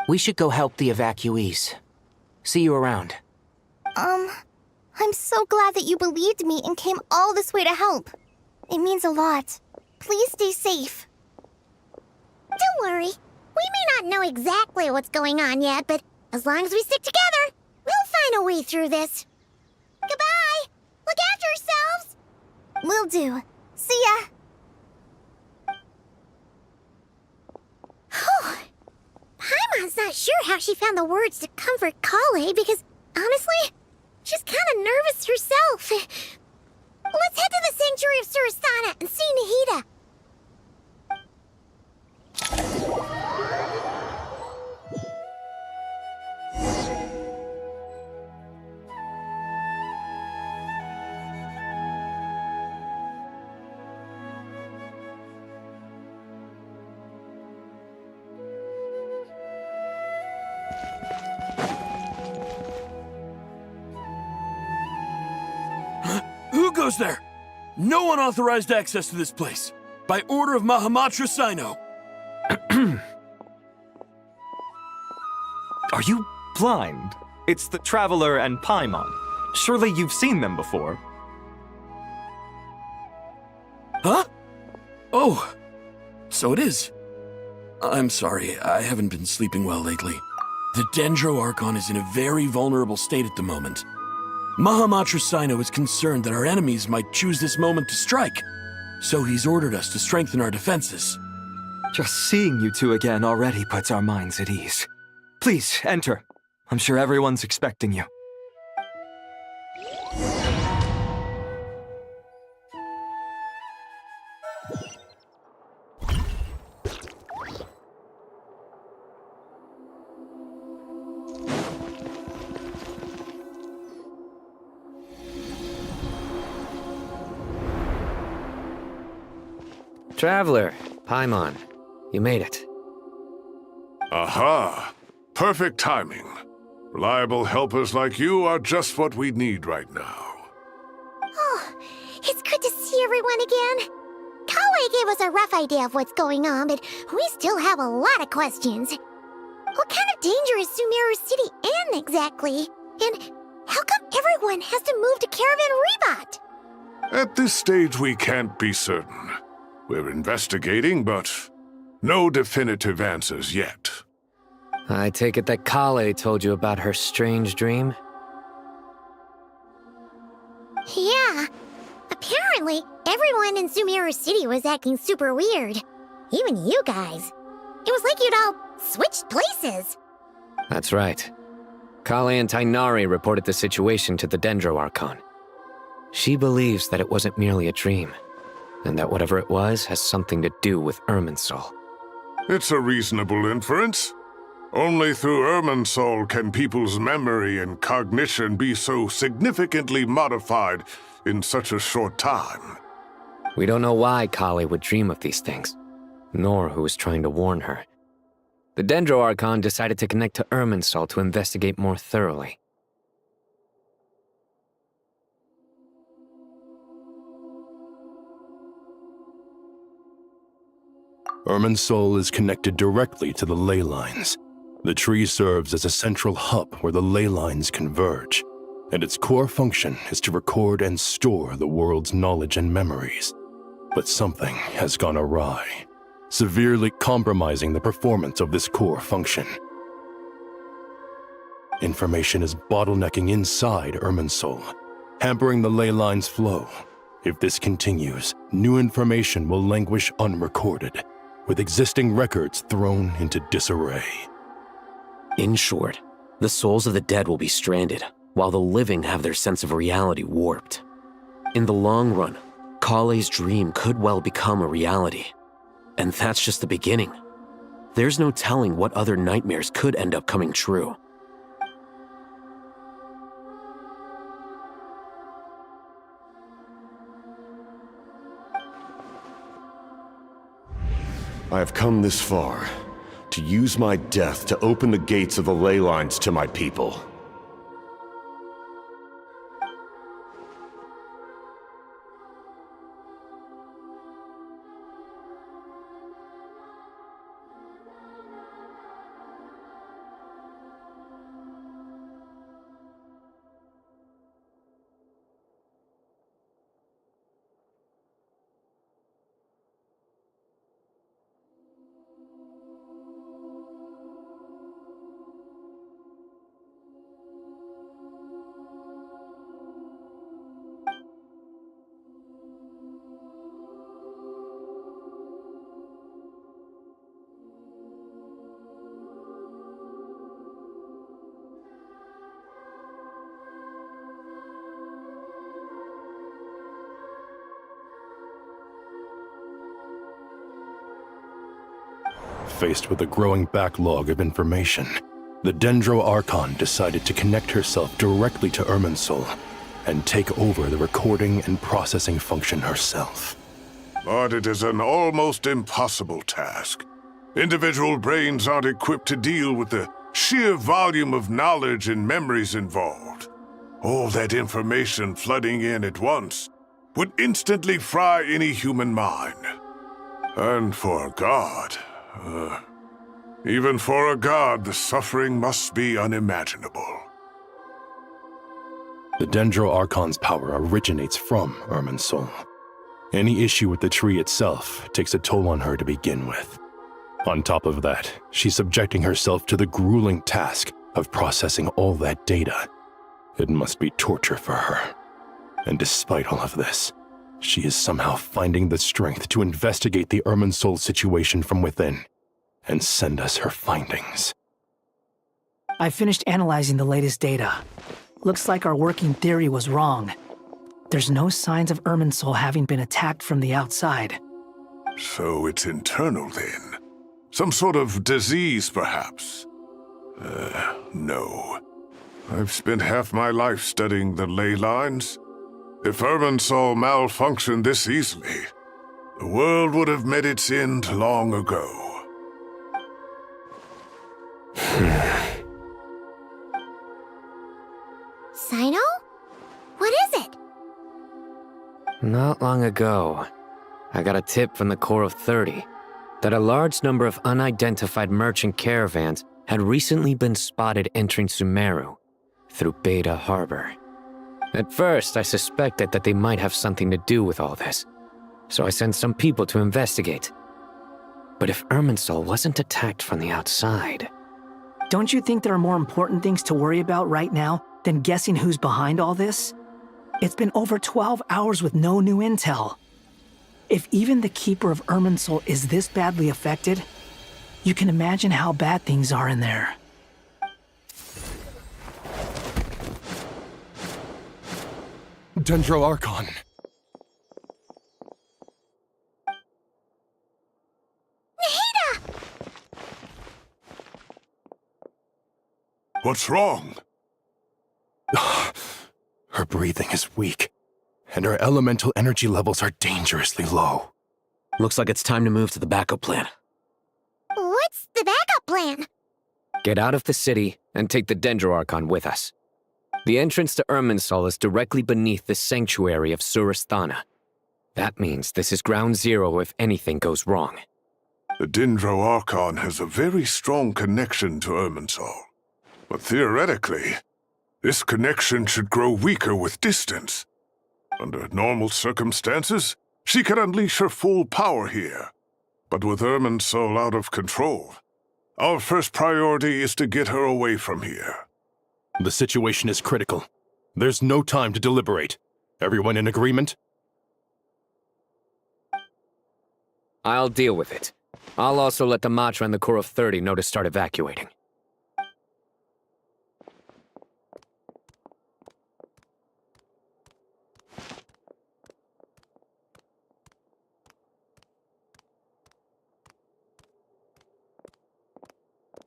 [SPEAKER 16] We should go help the evacuees. See you around.
[SPEAKER 14] I'm so glad that you believed me and came all this way to help. It means a lot. Please stay safe.
[SPEAKER 4] Don't worry. We may not know exactly what's going on yet, but as long as we stick together, we'll find a way through this. Goodbye! Look after yourselves!
[SPEAKER 14] Will do. See ya!
[SPEAKER 4] Paimon's not sure how she found the words to comfort Kale because, honestly, she's kind of nervous herself. Let's head to the Sanctuary of Surasthana and see Nahida.
[SPEAKER 19] Who goes there? No unauthorized access to this place. By order of Mahamatra Sino.
[SPEAKER 11] Are you blind? It's the Traveler and Paimon. Surely you've seen them before.
[SPEAKER 19] Huh? Oh, so it is. I'm sorry, I haven't been sleeping well lately. The Dendro Archon is in a very vulnerable state at the moment. Mahamatra Sino is concerned that our enemies might choose this moment to strike, so he's ordered us to strengthen our defenses.
[SPEAKER 11] Just seeing you two again already puts our minds at ease. Please, enter. I'm sure everyone's expecting you.
[SPEAKER 20] Traveler, Paimon, you made it.
[SPEAKER 21] Aha! Perfect timing. Reliable helpers like you are just what we need right now.
[SPEAKER 4] Oh, it's good to see everyone again. Kale gave us a rough idea of what's going on, but we still have a lot of questions. What kind of danger is Sumeru City in exactly? And How come everyone has to move to Caravan Rebot?
[SPEAKER 21] At this stage, we can't be certain. We're investigating, but no definitive answers yet.
[SPEAKER 20] I take it that Kale told you about her strange dream?
[SPEAKER 4] Yeah. Apparently, everyone in Sumeru City was acting super weird. Even you guys. It was like you'd all switched places.
[SPEAKER 20] That's right. Kale and Tainari reported the situation to the Dendro Archon. She believes that it wasn't merely a dream, and that whatever it was has something to do with Irminsul.
[SPEAKER 21] It's a reasonable inference. Only through Irminsul can people's memory and cognition be so significantly modified in such a short time.
[SPEAKER 20] We don't know why Kale would dream of these things, nor who was trying to warn her. The Dendro Archon decided to connect to Irminsul to investigate more thoroughly.
[SPEAKER 3] Irminsul is connected directly to the ley lines. The tree serves as a central hub where the ley lines converge, and its core function is to record and store the world's knowledge and memories. But something has gone awry, severely compromising the performance of this core function. Information is bottlenecking inside Irminsul, hampering the ley line's flow. If this continues, new information will languish unrecorded, with existing records thrown into disarray.
[SPEAKER 22] In short, the souls of the dead will be stranded, while the living have their sense of reality warped. In the long run, Kale's dream could well become a reality. And that's just the beginning. There's no telling what other nightmares could end up coming true.
[SPEAKER 23] I have come this far, to use my death to open the gates of the ley lines to my people.
[SPEAKER 3] Faced with a growing backlog of information, the Dendro Archon decided to connect herself directly to Irminsul and take over the recording and processing function herself.
[SPEAKER 21] But it is an almost impossible task. Individual brains aren't equipped to deal with the sheer volume of knowledge and memories involved. All that information flooding in at once would instantly fry any human mind. And for a god, even for a god, the suffering must be unimaginable.
[SPEAKER 3] The Dendro Archon's power originates from Irminsul. Any issue with the tree itself takes a toll on her to begin with. On top of that, she's subjecting herself to the grueling task of processing all that data. It must be torture for her. And despite all of this, she is somehow finding the strength to investigate the Irminsul situation from within and send us her findings.
[SPEAKER 24] I finished analyzing the latest data. Looks like our working theory was wrong. There's no signs of Irminsul having been attacked from the outside.
[SPEAKER 21] So it's internal then? Some sort of disease, perhaps? No. I've spent half my life studying the ley lines. If Irminsul malfunctioned this easily, the world would have met its end long ago.
[SPEAKER 4] Sino? What is it?
[SPEAKER 20] Not long ago, I got a tip from the Core of 30 that a large number of unidentified merchant caravans had recently been spotted entering Sumeru, through Beta Harbor. At first, I suspected that they might have something to do with all this, so I sent some people to investigate. But if Irminsul wasn't attacked from the outside...
[SPEAKER 24] Don't you think there are more important things to worry about right now than guessing who's behind all this? It's been over 12 hours with no new intel. If even the Keeper of Irminsul is this badly affected, you can imagine how bad things are in there.
[SPEAKER 3] Dendro Archon.
[SPEAKER 21] What's wrong?
[SPEAKER 3] Her breathing is weak, and her elemental energy levels are dangerously low.
[SPEAKER 22] Looks like it's time to move to the backup plan.
[SPEAKER 4] What's the backup plan?
[SPEAKER 20] Get out of the city and take the Dendro Archon with us. The entrance to Irminsul is directly beneath the sanctuary of Surasthana. That means this is ground zero if anything goes wrong.
[SPEAKER 21] The Dendro Archon has a very strong connection to Irminsul. But theoretically, this connection should grow weaker with distance. Under normal circumstances, she could unleash her full power here. But with Irminsul out of control, our first priority is to get her away from here.
[SPEAKER 3] The situation is critical. There's no time to deliberate. Everyone in agreement?
[SPEAKER 20] I'll deal with it. I'll also let the Matra and the Core of 30 know to start evacuating.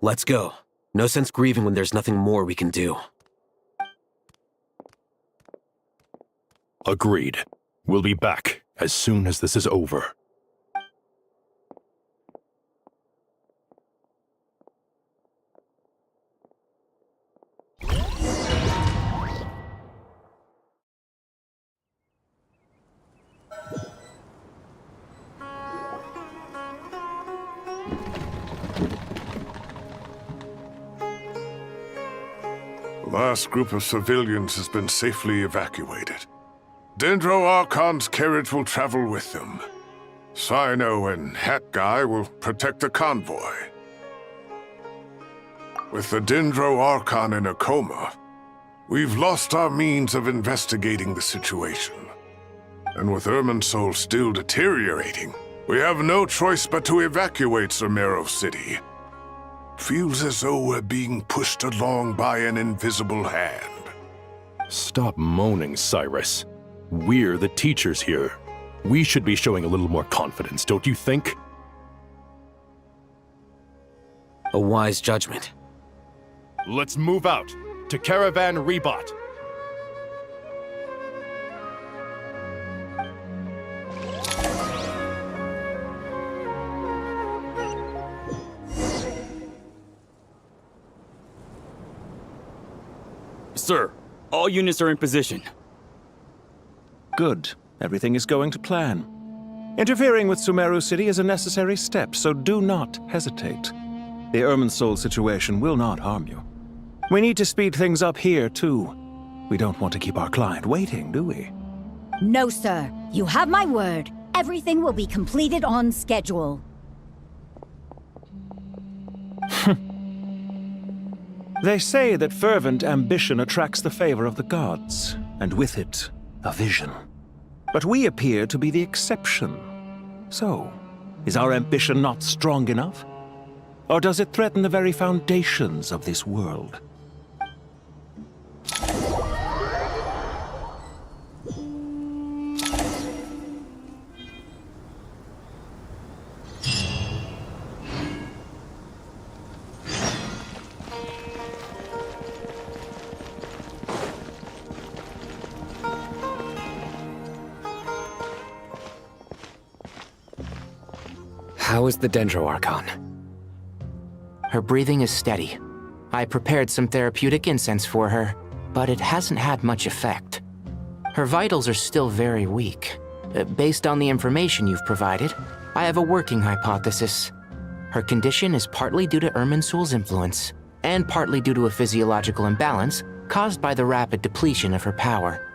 [SPEAKER 22] Let's go. No sense grieving when there's nothing more we can do.
[SPEAKER 3] Agreed. We'll be back as soon as this is over.
[SPEAKER 21] The last group of civilians has been safely evacuated. Dendro Archon's carriage will travel with them. Sino and Hat Guy will protect the convoy. With the Dendro Archon in a coma, we've lost our means of investigating the situation. And with Irminsul still deteriorating, we have no choice but to evacuate Sumeru City. Feels as though we're being pushed along by an invisible hand.
[SPEAKER 3] Stop moaning, Cyrus. We're the teachers here. We should be showing a little more confidence, don't you think?
[SPEAKER 22] A wise judgment.
[SPEAKER 3] Let's move out to Caravan Rebot.
[SPEAKER 2] Sir, all units are in position.
[SPEAKER 5] Good. Everything is going to plan. Interfering with Sumeru City is a necessary step, so do not hesitate. The Irminsul situation will not harm you. We need to speed things up here, too. We don't want to keep our client waiting, do we?
[SPEAKER 6] No, sir. You have my word. Everything will be completed on schedule.
[SPEAKER 5] They say that fervent ambition attracts the favor of the gods, and with it, a vision. But we appear to be the exception. So, is our ambition not strong enough? Or does it threaten the very foundations of this world?
[SPEAKER 20] How is the Dendro Archon?
[SPEAKER 16] Her breathing is steady. I prepared some therapeutic incense for her, but it hasn't had much effect. Her vitals are still very weak. Based on the information you've provided, I have a working hypothesis. Her condition is partly due to Irminsul's influence, and partly due to a physiological imbalance caused by the rapid depletion of her power.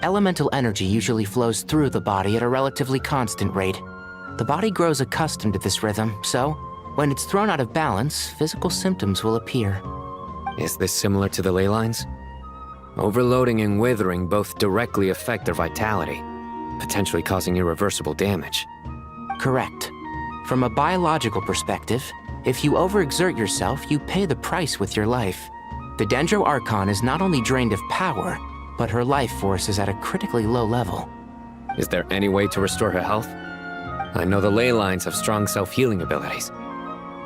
[SPEAKER 16] Elemental energy usually flows through the body at a relatively constant rate. The body grows accustomed to this rhythm, so when it's thrown out of balance, physical symptoms will appear.
[SPEAKER 20] Is this similar to the ley lines? Overloading and withering both directly affect their vitality, potentially causing irreversible damage.
[SPEAKER 16] Correct. From a biological perspective, if you overexert yourself, you pay the price with your life. The Dendro Archon is not only drained of power, but her life force is at a critically low level.
[SPEAKER 20] Is there any way to restore her health? I know the ley lines have strong self-healing abilities.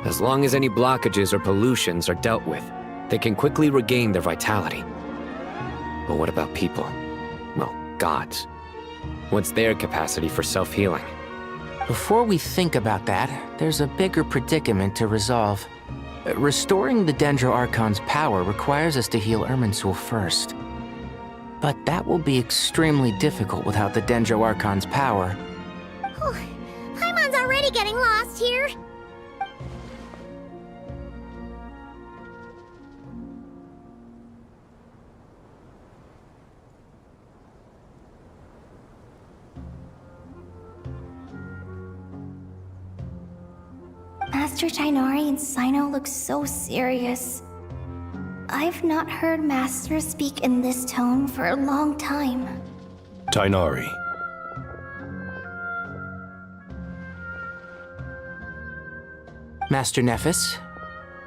[SPEAKER 20] As long as any blockages or pollutions are dealt with, they can quickly regain their vitality. But what about people? Well, gods. What's their capacity for self-healing?
[SPEAKER 16] Before we think about that, there's a bigger predicament to resolve. Restoring the Dendro Archon's power requires us to heal Irminsul first. But that will be extremely difficult without the Dendro Archon's power.
[SPEAKER 4] Paimon's already getting lost here.
[SPEAKER 14] Master Tighnari and Sino look so serious. I've not heard Master speak in this tone for a long time.
[SPEAKER 3] Tighnari.
[SPEAKER 16] Master Nephis,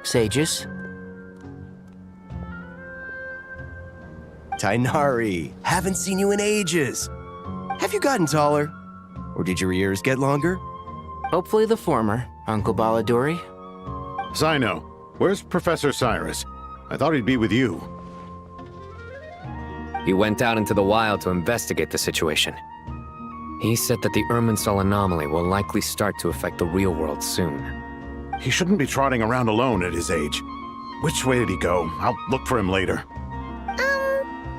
[SPEAKER 16] sages.
[SPEAKER 7] Tighnari, haven't seen you in ages. Have you gotten taller? Or did your ears get longer?
[SPEAKER 16] Hopefully the former, Uncle Baladuri.
[SPEAKER 18] Sino, where's Professor Cyrus? I thought he'd be with you.
[SPEAKER 20] He went out into the wild to investigate the situation. He said that the Irminsul anomaly will likely start to affect the real world soon.
[SPEAKER 18] He shouldn't be trotting around alone at his age. Which way did he go? I'll look for him later.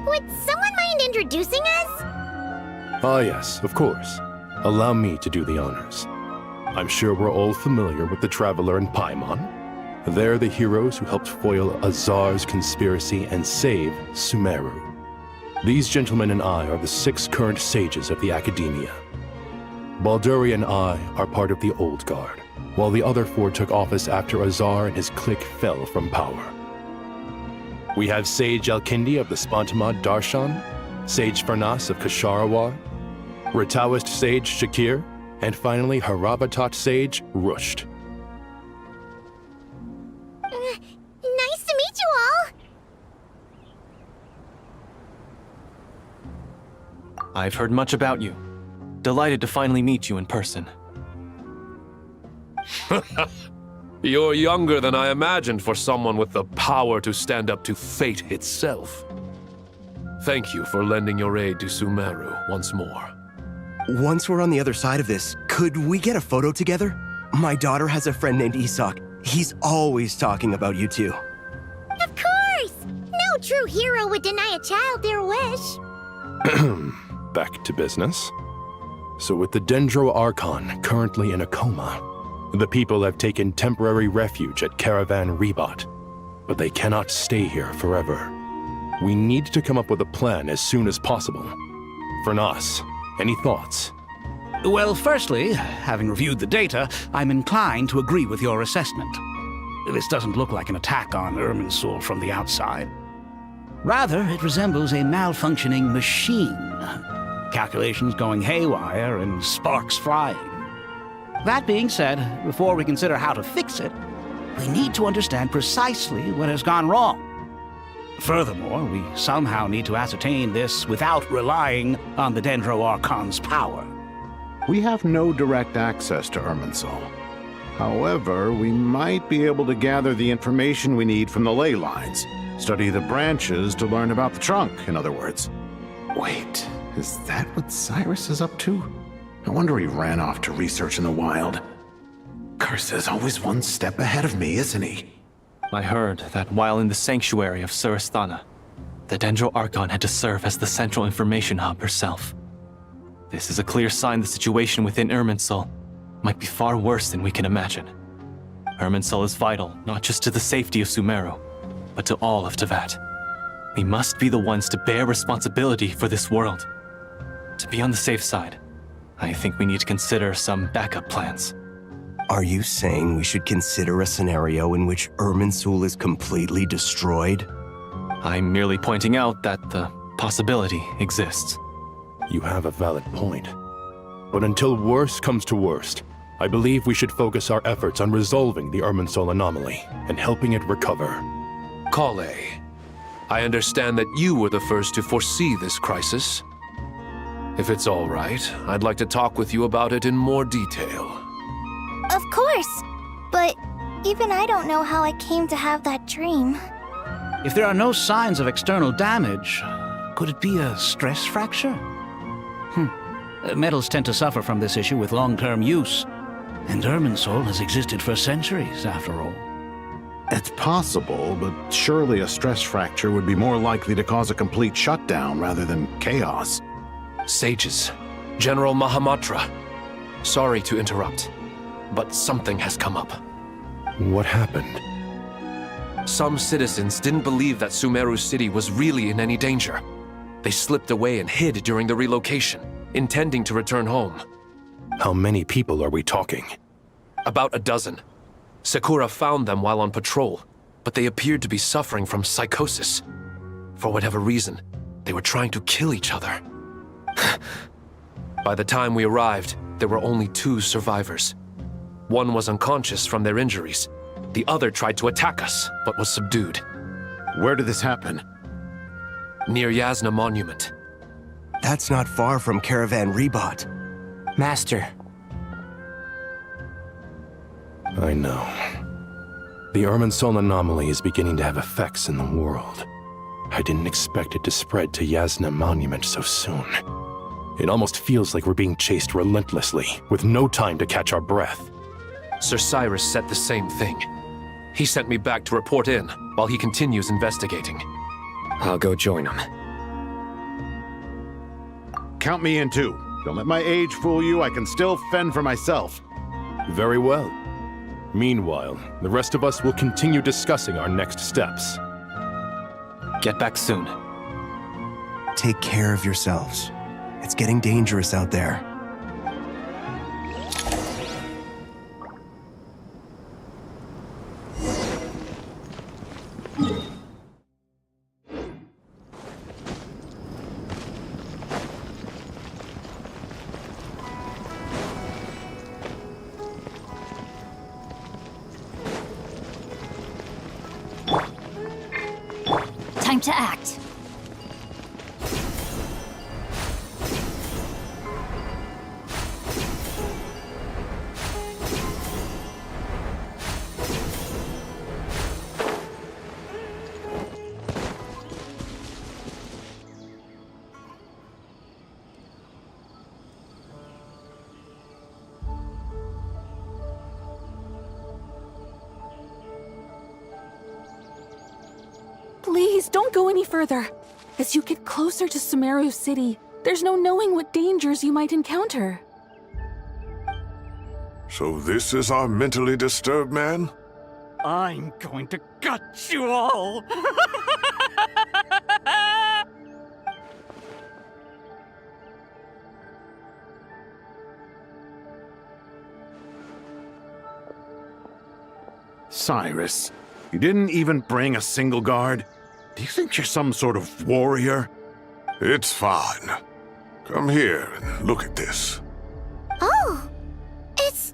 [SPEAKER 4] Would someone mind introducing us?
[SPEAKER 3] Ah, yes, of course. Allow me to do the honors. I'm sure we're all familiar with the Traveler and Paimon. They're the heroes who helped foil Azar's conspiracy and save Sumeru. These gentlemen and I are the 6 current sages of the Academia. Balduri and I are part of the Old Guard, while the other 4 took office after Azar and his clique fell from power. We have Sage Alkindi of the Spontamad Darshan, Sage Farnas of Kasharawar, Rataoist Sage Shakir, and finally Haravatat Sage Rusht.
[SPEAKER 4] Nice to meet you all!
[SPEAKER 8] I've heard much about you. Delighted to finally meet you in person.
[SPEAKER 12] You're younger than I imagined for someone with the power to stand up to fate itself. Thank you for lending your aid to Sumeru once more.
[SPEAKER 7] Once we're on the other side of this, could we get a photo together? My daughter has a friend named Isak. He's always talking about you two.
[SPEAKER 4] Of course! No true hero would deny a child their wish.
[SPEAKER 3] Back to business. So with the Dendro Archon currently in a coma, the people have taken temporary refuge at Caravan Rebat, but they cannot stay here forever. We need to come up with a plan as soon as possible. Farnas, any thoughts?
[SPEAKER 13] Well, firstly, having reviewed the data, I'm inclined to agree with your assessment. This doesn't look like an attack on Irminsul from the outside. Rather, it resembles a malfunctioning machine. Calculations going haywire and sparks flying. That being said, before we consider how to fix it, we need to understand precisely what has gone wrong. Furthermore, we somehow need to ascertain this without relying on the Dendro Archon's power.
[SPEAKER 18] We have no direct access to Irminsul. However, we might be able to gather the information we need from the ley lines. Study the branches to learn about the trunk, in other words. Wait, is that what Cyrus is up to? No wonder he ran off to research in the wild. Curse, always one step ahead of me, isn't he?
[SPEAKER 8] I heard that while in the sanctuary of Surasthana, the Dendro Archon had to serve as the central information hub herself. This is a clear sign the situation within Irminsul might be far worse than we can imagine. Irminsul is vital not just to the safety of Sumeru, but to all of Teyvat. We must be the ones to bear responsibility for this world. To be on the safe side, I think we need to consider some backup plans.
[SPEAKER 7] Are you saying we should consider a scenario in which Irminsul is completely destroyed?
[SPEAKER 8] I'm merely pointing out that the possibility exists.
[SPEAKER 3] You have a valid point. But until worst comes to worst, I believe we should focus our efforts on resolving the Irminsul anomaly and helping it recover.
[SPEAKER 12] Kale, I understand that you were the first to foresee this crisis. If it's all right, I'd like to talk with you about it in more detail.
[SPEAKER 14] Of course! But even I don't know how I came to have that dream.
[SPEAKER 13] If there are no signs of external damage, could it be a stress fracture? Metals tend to suffer from this issue with long-term use. And Irminsul has existed for centuries, after all.
[SPEAKER 18] It's possible, but surely a stress fracture would be more likely to cause a complete shutdown rather than chaos.
[SPEAKER 12] Sages, General Mahamatra, sorry to interrupt, but something has come up.
[SPEAKER 3] What happened?
[SPEAKER 12] Some citizens didn't believe that Sumeru City was really in any danger. They slipped away and hid during the relocation, intending to return home.
[SPEAKER 3] How many people are we talking?
[SPEAKER 12] About a dozen. Sakura found them while on patrol, but they appeared to be suffering from psychosis. For whatever reason, they were trying to kill each other. By the time we arrived, there were only 2 survivors. One was unconscious from their injuries. The other tried to attack us, but was subdued.
[SPEAKER 18] Where did this happen?
[SPEAKER 12] Near Yasna Monument.
[SPEAKER 7] That's not far from Caravan Rebot.
[SPEAKER 16] Master.
[SPEAKER 3] I know. The Irminsul anomaly is beginning to have effects in the world. I didn't expect it to spread to Yasna Monument so soon. It almost feels like we're being chased relentlessly, with no time to catch our breath.
[SPEAKER 12] Sir Cyrus said the same thing. He sent me back to report in, while he continues investigating.
[SPEAKER 20] I'll go join him.
[SPEAKER 18] Count me in too. Don't let my age fool you, I can still fend for myself.
[SPEAKER 3] Very well. Meanwhile, the rest of us will continue discussing our next steps.
[SPEAKER 8] Get back soon.
[SPEAKER 7] Take care of yourselves. It's getting dangerous out there.
[SPEAKER 6] Time to act.
[SPEAKER 1] Please, don't go any further. As you get closer to Sumeru City, there's no knowing what dangers you might encounter.
[SPEAKER 21] So this is our mentally disturbed man?
[SPEAKER 10] I'm going to gut you all!
[SPEAKER 18] Cyrus, you didn't even bring a single guard? Do you think you're some sort of warrior?
[SPEAKER 21] It's fine. Come here and look at this.
[SPEAKER 14] Oh! It's...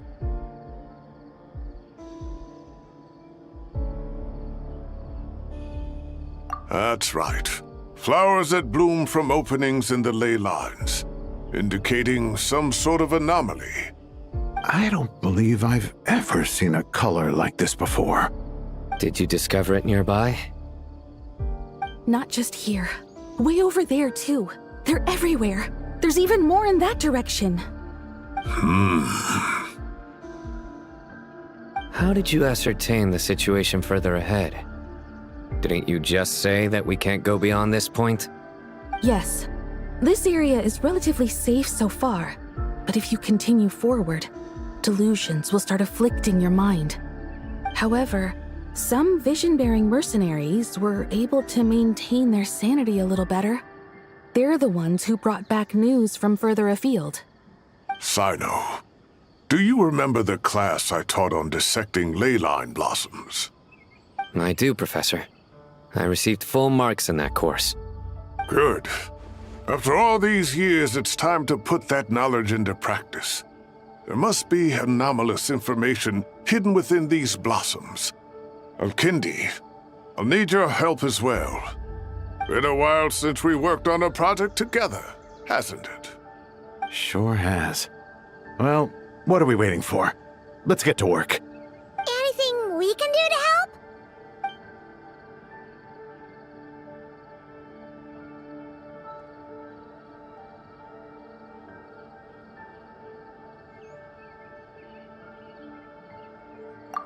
[SPEAKER 21] That's right. Flowers that bloom from openings in the ley lines, indicating some sort of anomaly.
[SPEAKER 18] I don't believe I've ever seen a color like this before.
[SPEAKER 20] Did you discover it nearby?
[SPEAKER 1] Not just here. Way over there, too. They're everywhere. There's even more in that direction.
[SPEAKER 20] How did you ascertain the situation further ahead? Didn't you just say that we can't go beyond this point?
[SPEAKER 1] Yes. This area is relatively safe so far. But if you continue forward, delusions will start afflicting your mind. However, Some vision-bearing mercenaries were able to maintain their sanity a little better. They're the ones who brought back news from further afield.
[SPEAKER 21] Sino, do you remember the class I taught on dissecting ley line blossoms?
[SPEAKER 20] I do, Professor. I received full marks in that course.
[SPEAKER 21] Good. After all these years, it's time to put that knowledge into practice. There must be anomalous information hidden within these blossoms. Alkindi, I'll need your help as well. Been a while since we worked on a project together, hasn't it?
[SPEAKER 18] Sure has. Well, what are we waiting for? Let's get to work.
[SPEAKER 4] Anything we can do to help?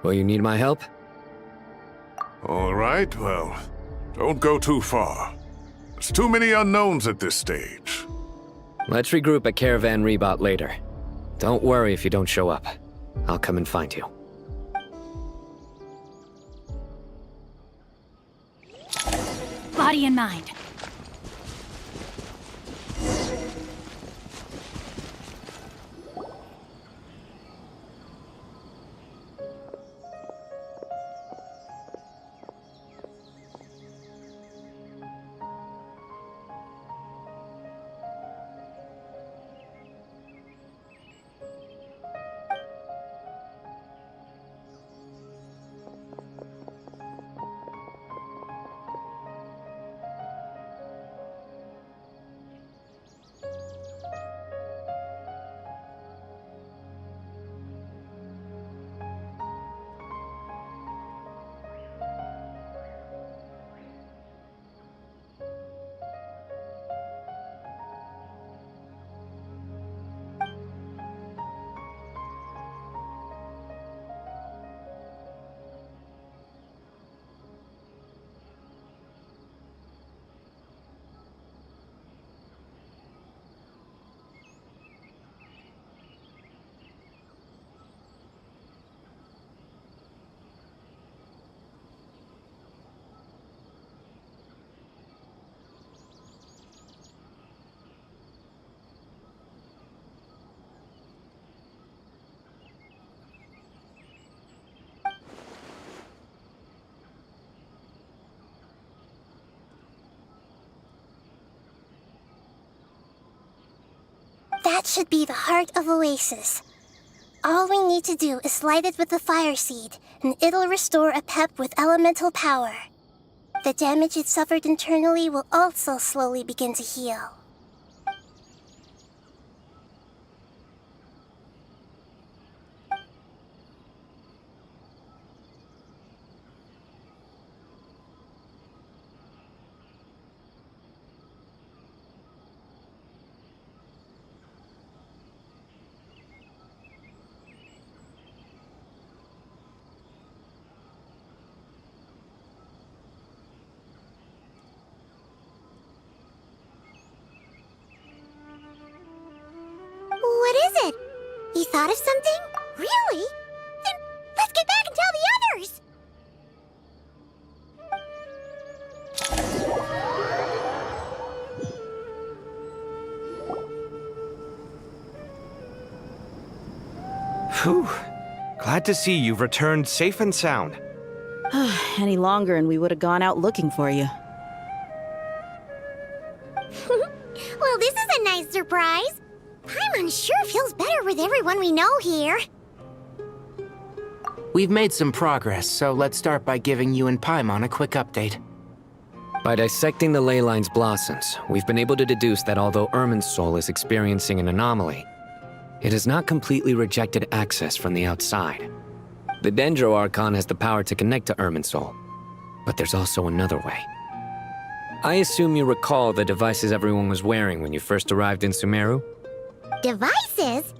[SPEAKER 20] Will you need my help?
[SPEAKER 21] All right, well, don't go too far. There's too many unknowns at this stage.
[SPEAKER 20] Let's regroup at Caravan Rebot later. Don't worry if you don't show up. I'll come and find you.
[SPEAKER 9] Body and mind.
[SPEAKER 4] That should be the heart of Oasis. All we need to do is light it with the fire seed, and it'll restore a pep with elemental power. The damage it suffered internally will also slowly begin to heal. What is it? You thought of something? Really? Then let's get back and tell the others!
[SPEAKER 11] Whew. Glad to see you've returned safe and sound.
[SPEAKER 15] Any longer and we would have gone out looking for you.
[SPEAKER 4] Well, this is a nice surprise. Paimon sure feels better with everyone we know here.
[SPEAKER 16] We've made some progress, so let's start by giving you and Paimon a quick update.
[SPEAKER 20] By dissecting the ley line's blossoms, we've been able to deduce that although Irminsul is experiencing an anomaly, it has not completely rejected access from the outside. The Dendro Archon has the power to connect to Irminsul, but there's also another way. I assume you recall the devices everyone was wearing when you first arrived in Sumeru?
[SPEAKER 4] Devices?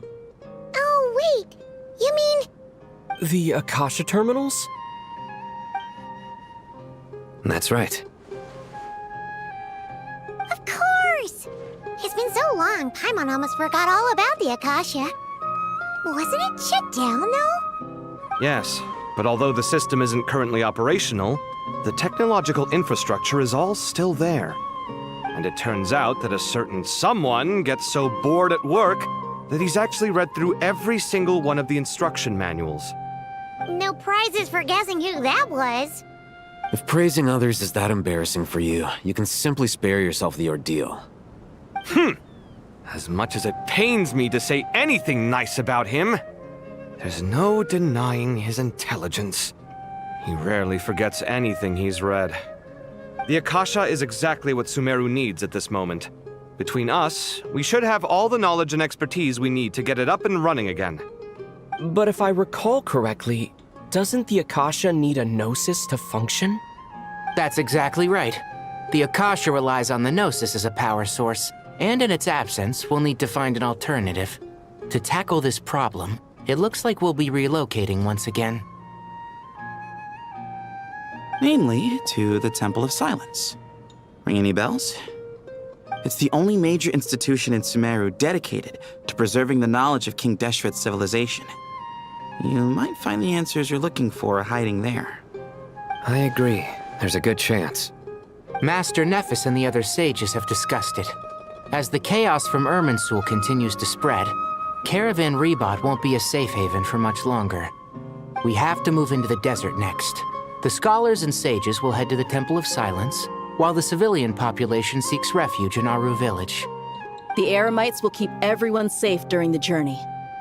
[SPEAKER 4] Oh, wait. You mean...
[SPEAKER 17] The Akasha terminals?
[SPEAKER 20] That's right.
[SPEAKER 4] Of course! It's been so long, Paimon almost forgot all about the Akasha. Wasn't it shut down, though?
[SPEAKER 11] Yes, But although the system isn't currently operational, the technological infrastructure is all still there. And it turns out that a certain someone gets so bored at work that he's actually read through every single one of the instruction manuals.
[SPEAKER 4] No prizes for guessing who that was.
[SPEAKER 20] If praising others is that embarrassing for you, you can simply spare yourself the ordeal.
[SPEAKER 11] As much as it pains me to say anything nice about him, there's no denying his intelligence. He rarely forgets anything he's read. The Akasha is exactly what Sumeru needs at this moment. Between us, we should have all the knowledge and expertise we need to get it up and running again.
[SPEAKER 17] But if I recall correctly, doesn't the Akasha need a gnosis to function?
[SPEAKER 16] That's exactly right. The Akasha relies on the Gnosis as a power source, and in its absence, we'll need to find an alternative. To tackle this problem, it looks like we'll be relocating once again.
[SPEAKER 19] Mainly to the Temple of Silence. Ring any bells? It's the only major institution in Sumeru dedicated to preserving the knowledge of King Deshret's civilization. You might find the answers you're looking for hiding there.
[SPEAKER 20] I agree. There's a good chance.
[SPEAKER 16] Master Nephis and the other sages have discussed it. As the chaos from Irminsul continues to spread, Caravan Rebot won't be a safe haven for much longer. We have to move into the desert next. The scholars and sages will head to the Temple of Silence, while the civilian population seeks refuge in Aru village.
[SPEAKER 15] The Eremites will keep everyone safe during the journey,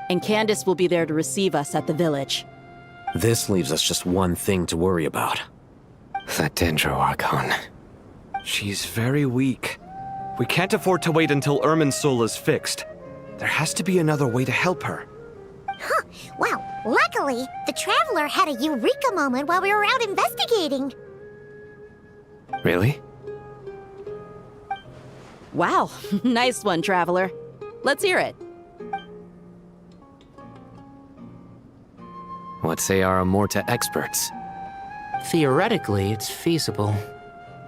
[SPEAKER 15] and Candace will be there to receive us at the village.
[SPEAKER 20] This leaves us just one thing to worry about. That Dendro Archon.
[SPEAKER 11] She's very weak. We can't afford to wait until Irminsul is fixed. There has to be another way to help her.
[SPEAKER 4] Huh. Wow. Luckily, the Traveler had a eureka moment while we were out investigating.
[SPEAKER 20] Really?
[SPEAKER 15] Wow. Nice one, Traveler. Let's hear it.
[SPEAKER 20] What say our Amorta experts?
[SPEAKER 16] Theoretically, it's feasible.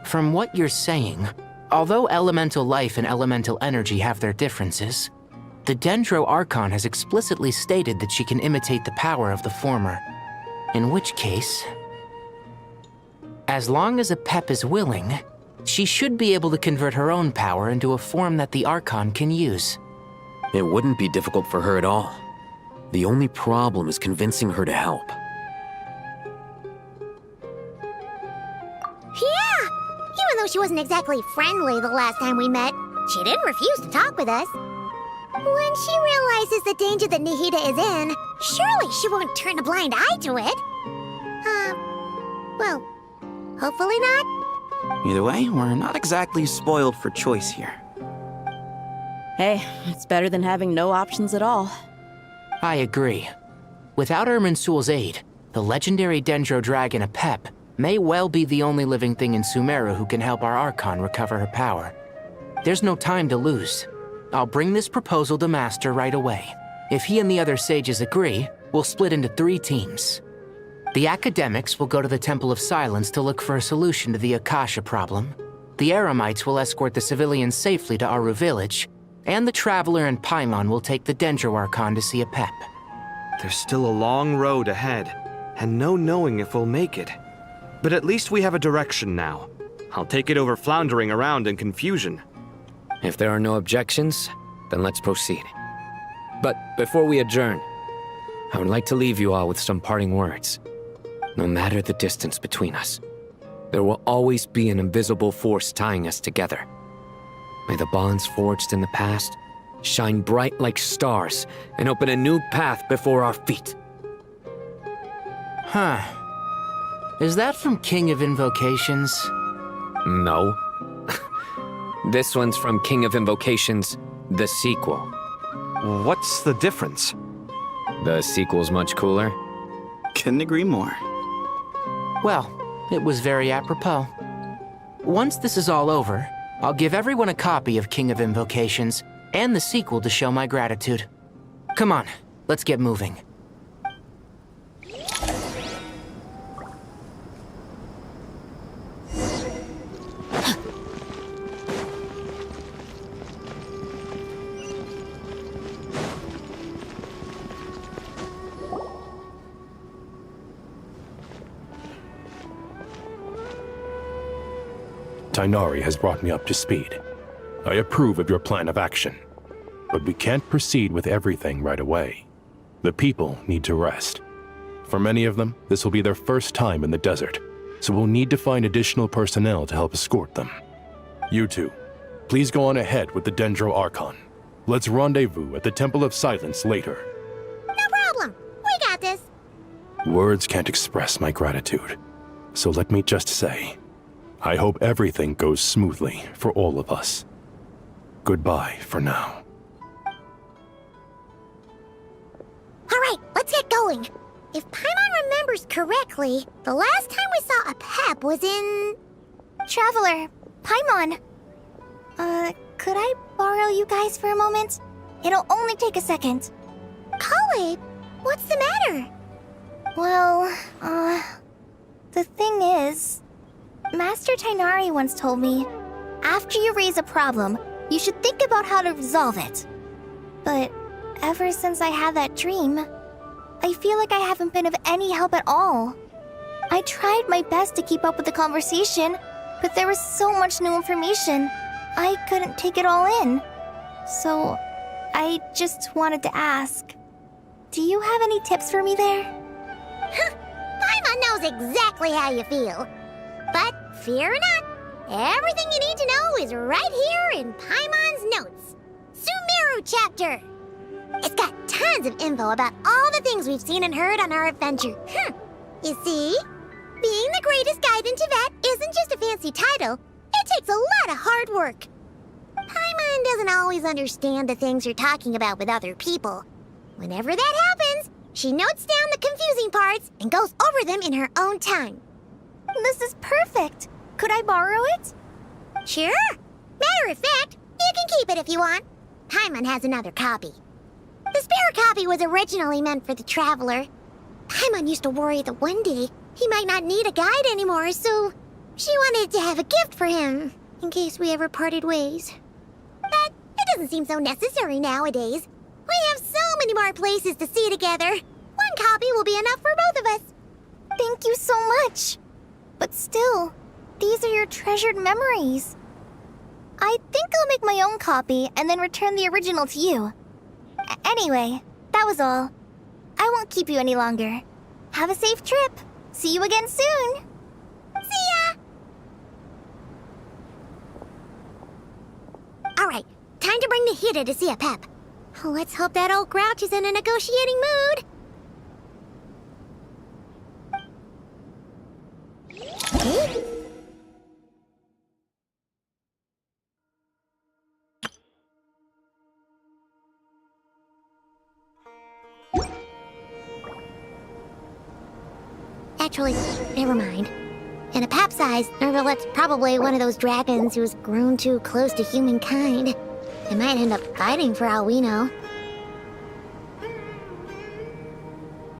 [SPEAKER 16] From what you're saying, although elemental life and elemental energy have their differences, the Dendro Archon has explicitly stated that she can imitate the power of the former. In which case, as long as Apep is willing, she should be able to convert her own power into a form that the Archon can use.
[SPEAKER 20] It wouldn't be difficult for her at all. The only problem is convincing her to help.
[SPEAKER 4] Yeah! Even though she wasn't exactly friendly the last time we met, she didn't refuse to talk with us. When she realizes the danger that Nihida is in, surely she won't turn a blind eye to it. Well, hopefully not.
[SPEAKER 19] Either way, we're not exactly spoiled for choice here.
[SPEAKER 15] Hey, it's better than having no options at all.
[SPEAKER 16] I agree. Without Irminsul's aid, the legendary Dendro Dragon Apep may well be the only living thing in Sumeru who can help our Archon recover her power. There's no time to lose. I'll bring this proposal to Master right away. If he and the other sages agree, we'll split into 3 teams. The academics will go to the Temple of Silence to look for a solution to the Akasha problem. The Eremites will escort the civilians safely to Aru village, and the Traveler and Paimon will take the Dendro Archon to see Apep.
[SPEAKER 11] There's still a long road ahead, and no knowing if we'll make it. But at least we have a direction now. I'll take it over floundering around in confusion.
[SPEAKER 20] If there are no objections, then let's proceed. But before we adjourn, I would like to leave you all with some parting words. No matter the distance between us, there will always be an invisible force tying us together. May the bonds forged in the past shine bright like stars and open a new path before our feet.
[SPEAKER 16] Huh. Is that from King of Invocations?
[SPEAKER 20] No. This one's from King of Invocations, the sequel.
[SPEAKER 11] What's the difference?
[SPEAKER 20] The sequel's much cooler.
[SPEAKER 19] Couldn't agree more.
[SPEAKER 16] Well, it was very apropos. Once this is all over, I'll give everyone a copy of King of Invocations and the sequel to show my gratitude. Come on, let's get moving.
[SPEAKER 3] Tighnari has brought me up to speed. I approve of your plan of action, but we can't proceed with everything right away. The people need to rest. For many of them, this will be their first time in the desert, so we'll need to find additional personnel to help escort them. You two, please go on ahead with the Dendro Archon. Let's rendezvous at the Temple of Silence later.
[SPEAKER 4] No problem. We got this.
[SPEAKER 3] Words can't express my gratitude, so let me just say, I hope everything goes smoothly for all of us. Goodbye for now.
[SPEAKER 4] All right, let's get going. If Paimon remembers correctly, the last time we saw a Pep was in...
[SPEAKER 14] Traveler, Paimon. Could I borrow you guys for a moment? It'll only take a second.
[SPEAKER 4] Kale, what's the matter?
[SPEAKER 14] Well, the thing is, Master Tighnari once told me, after you raise a problem, you should think about how to resolve it. But ever since I had that dream, I feel like I haven't been of any help at all. I tried my best to keep up with the conversation, but there was so much new information, I couldn't take it all in. So, I just wanted to ask, do you have any tips for me there?
[SPEAKER 4] Paimon knows exactly how you feel. But fear not, everything you need to know is right here in Paimon's notes. Sumeru chapter. It's got tons of info about all the things we've seen and heard on our adventure. You see, being the greatest guide in Tibet isn't just a fancy title. It takes a lot of hard work. Paimon doesn't always understand the things you're talking about with other people. Whenever that happens, she notes down the confusing parts and goes over them in her own time.
[SPEAKER 14] This is perfect. Could I borrow it?
[SPEAKER 4] Sure. Matter of fact, you can keep it if you want. Paimon has another copy. The spare copy was originally meant for the traveler. Paimon used to worry that one day he might not need a guide anymore, so she wanted to have a gift for him, in case we ever parted ways. But it doesn't seem so necessary nowadays. We have so many more places to see together. One copy will be enough for both of us.
[SPEAKER 14] Thank you so much. But still, these are your treasured memories. I think I'll make my own copy and then return the original to you. Anyway, that was all. I won't keep you any longer. Have a safe trip. See you again soon.
[SPEAKER 4] See ya! Alright, time to bring Nahida to see a Pep. Let's hope that old grouch is in a negotiating mood. Actually, never mind. In a Pep size, Nervalet's probably one of those dragons who's grown too close to humankind. They might end up fighting for all we know.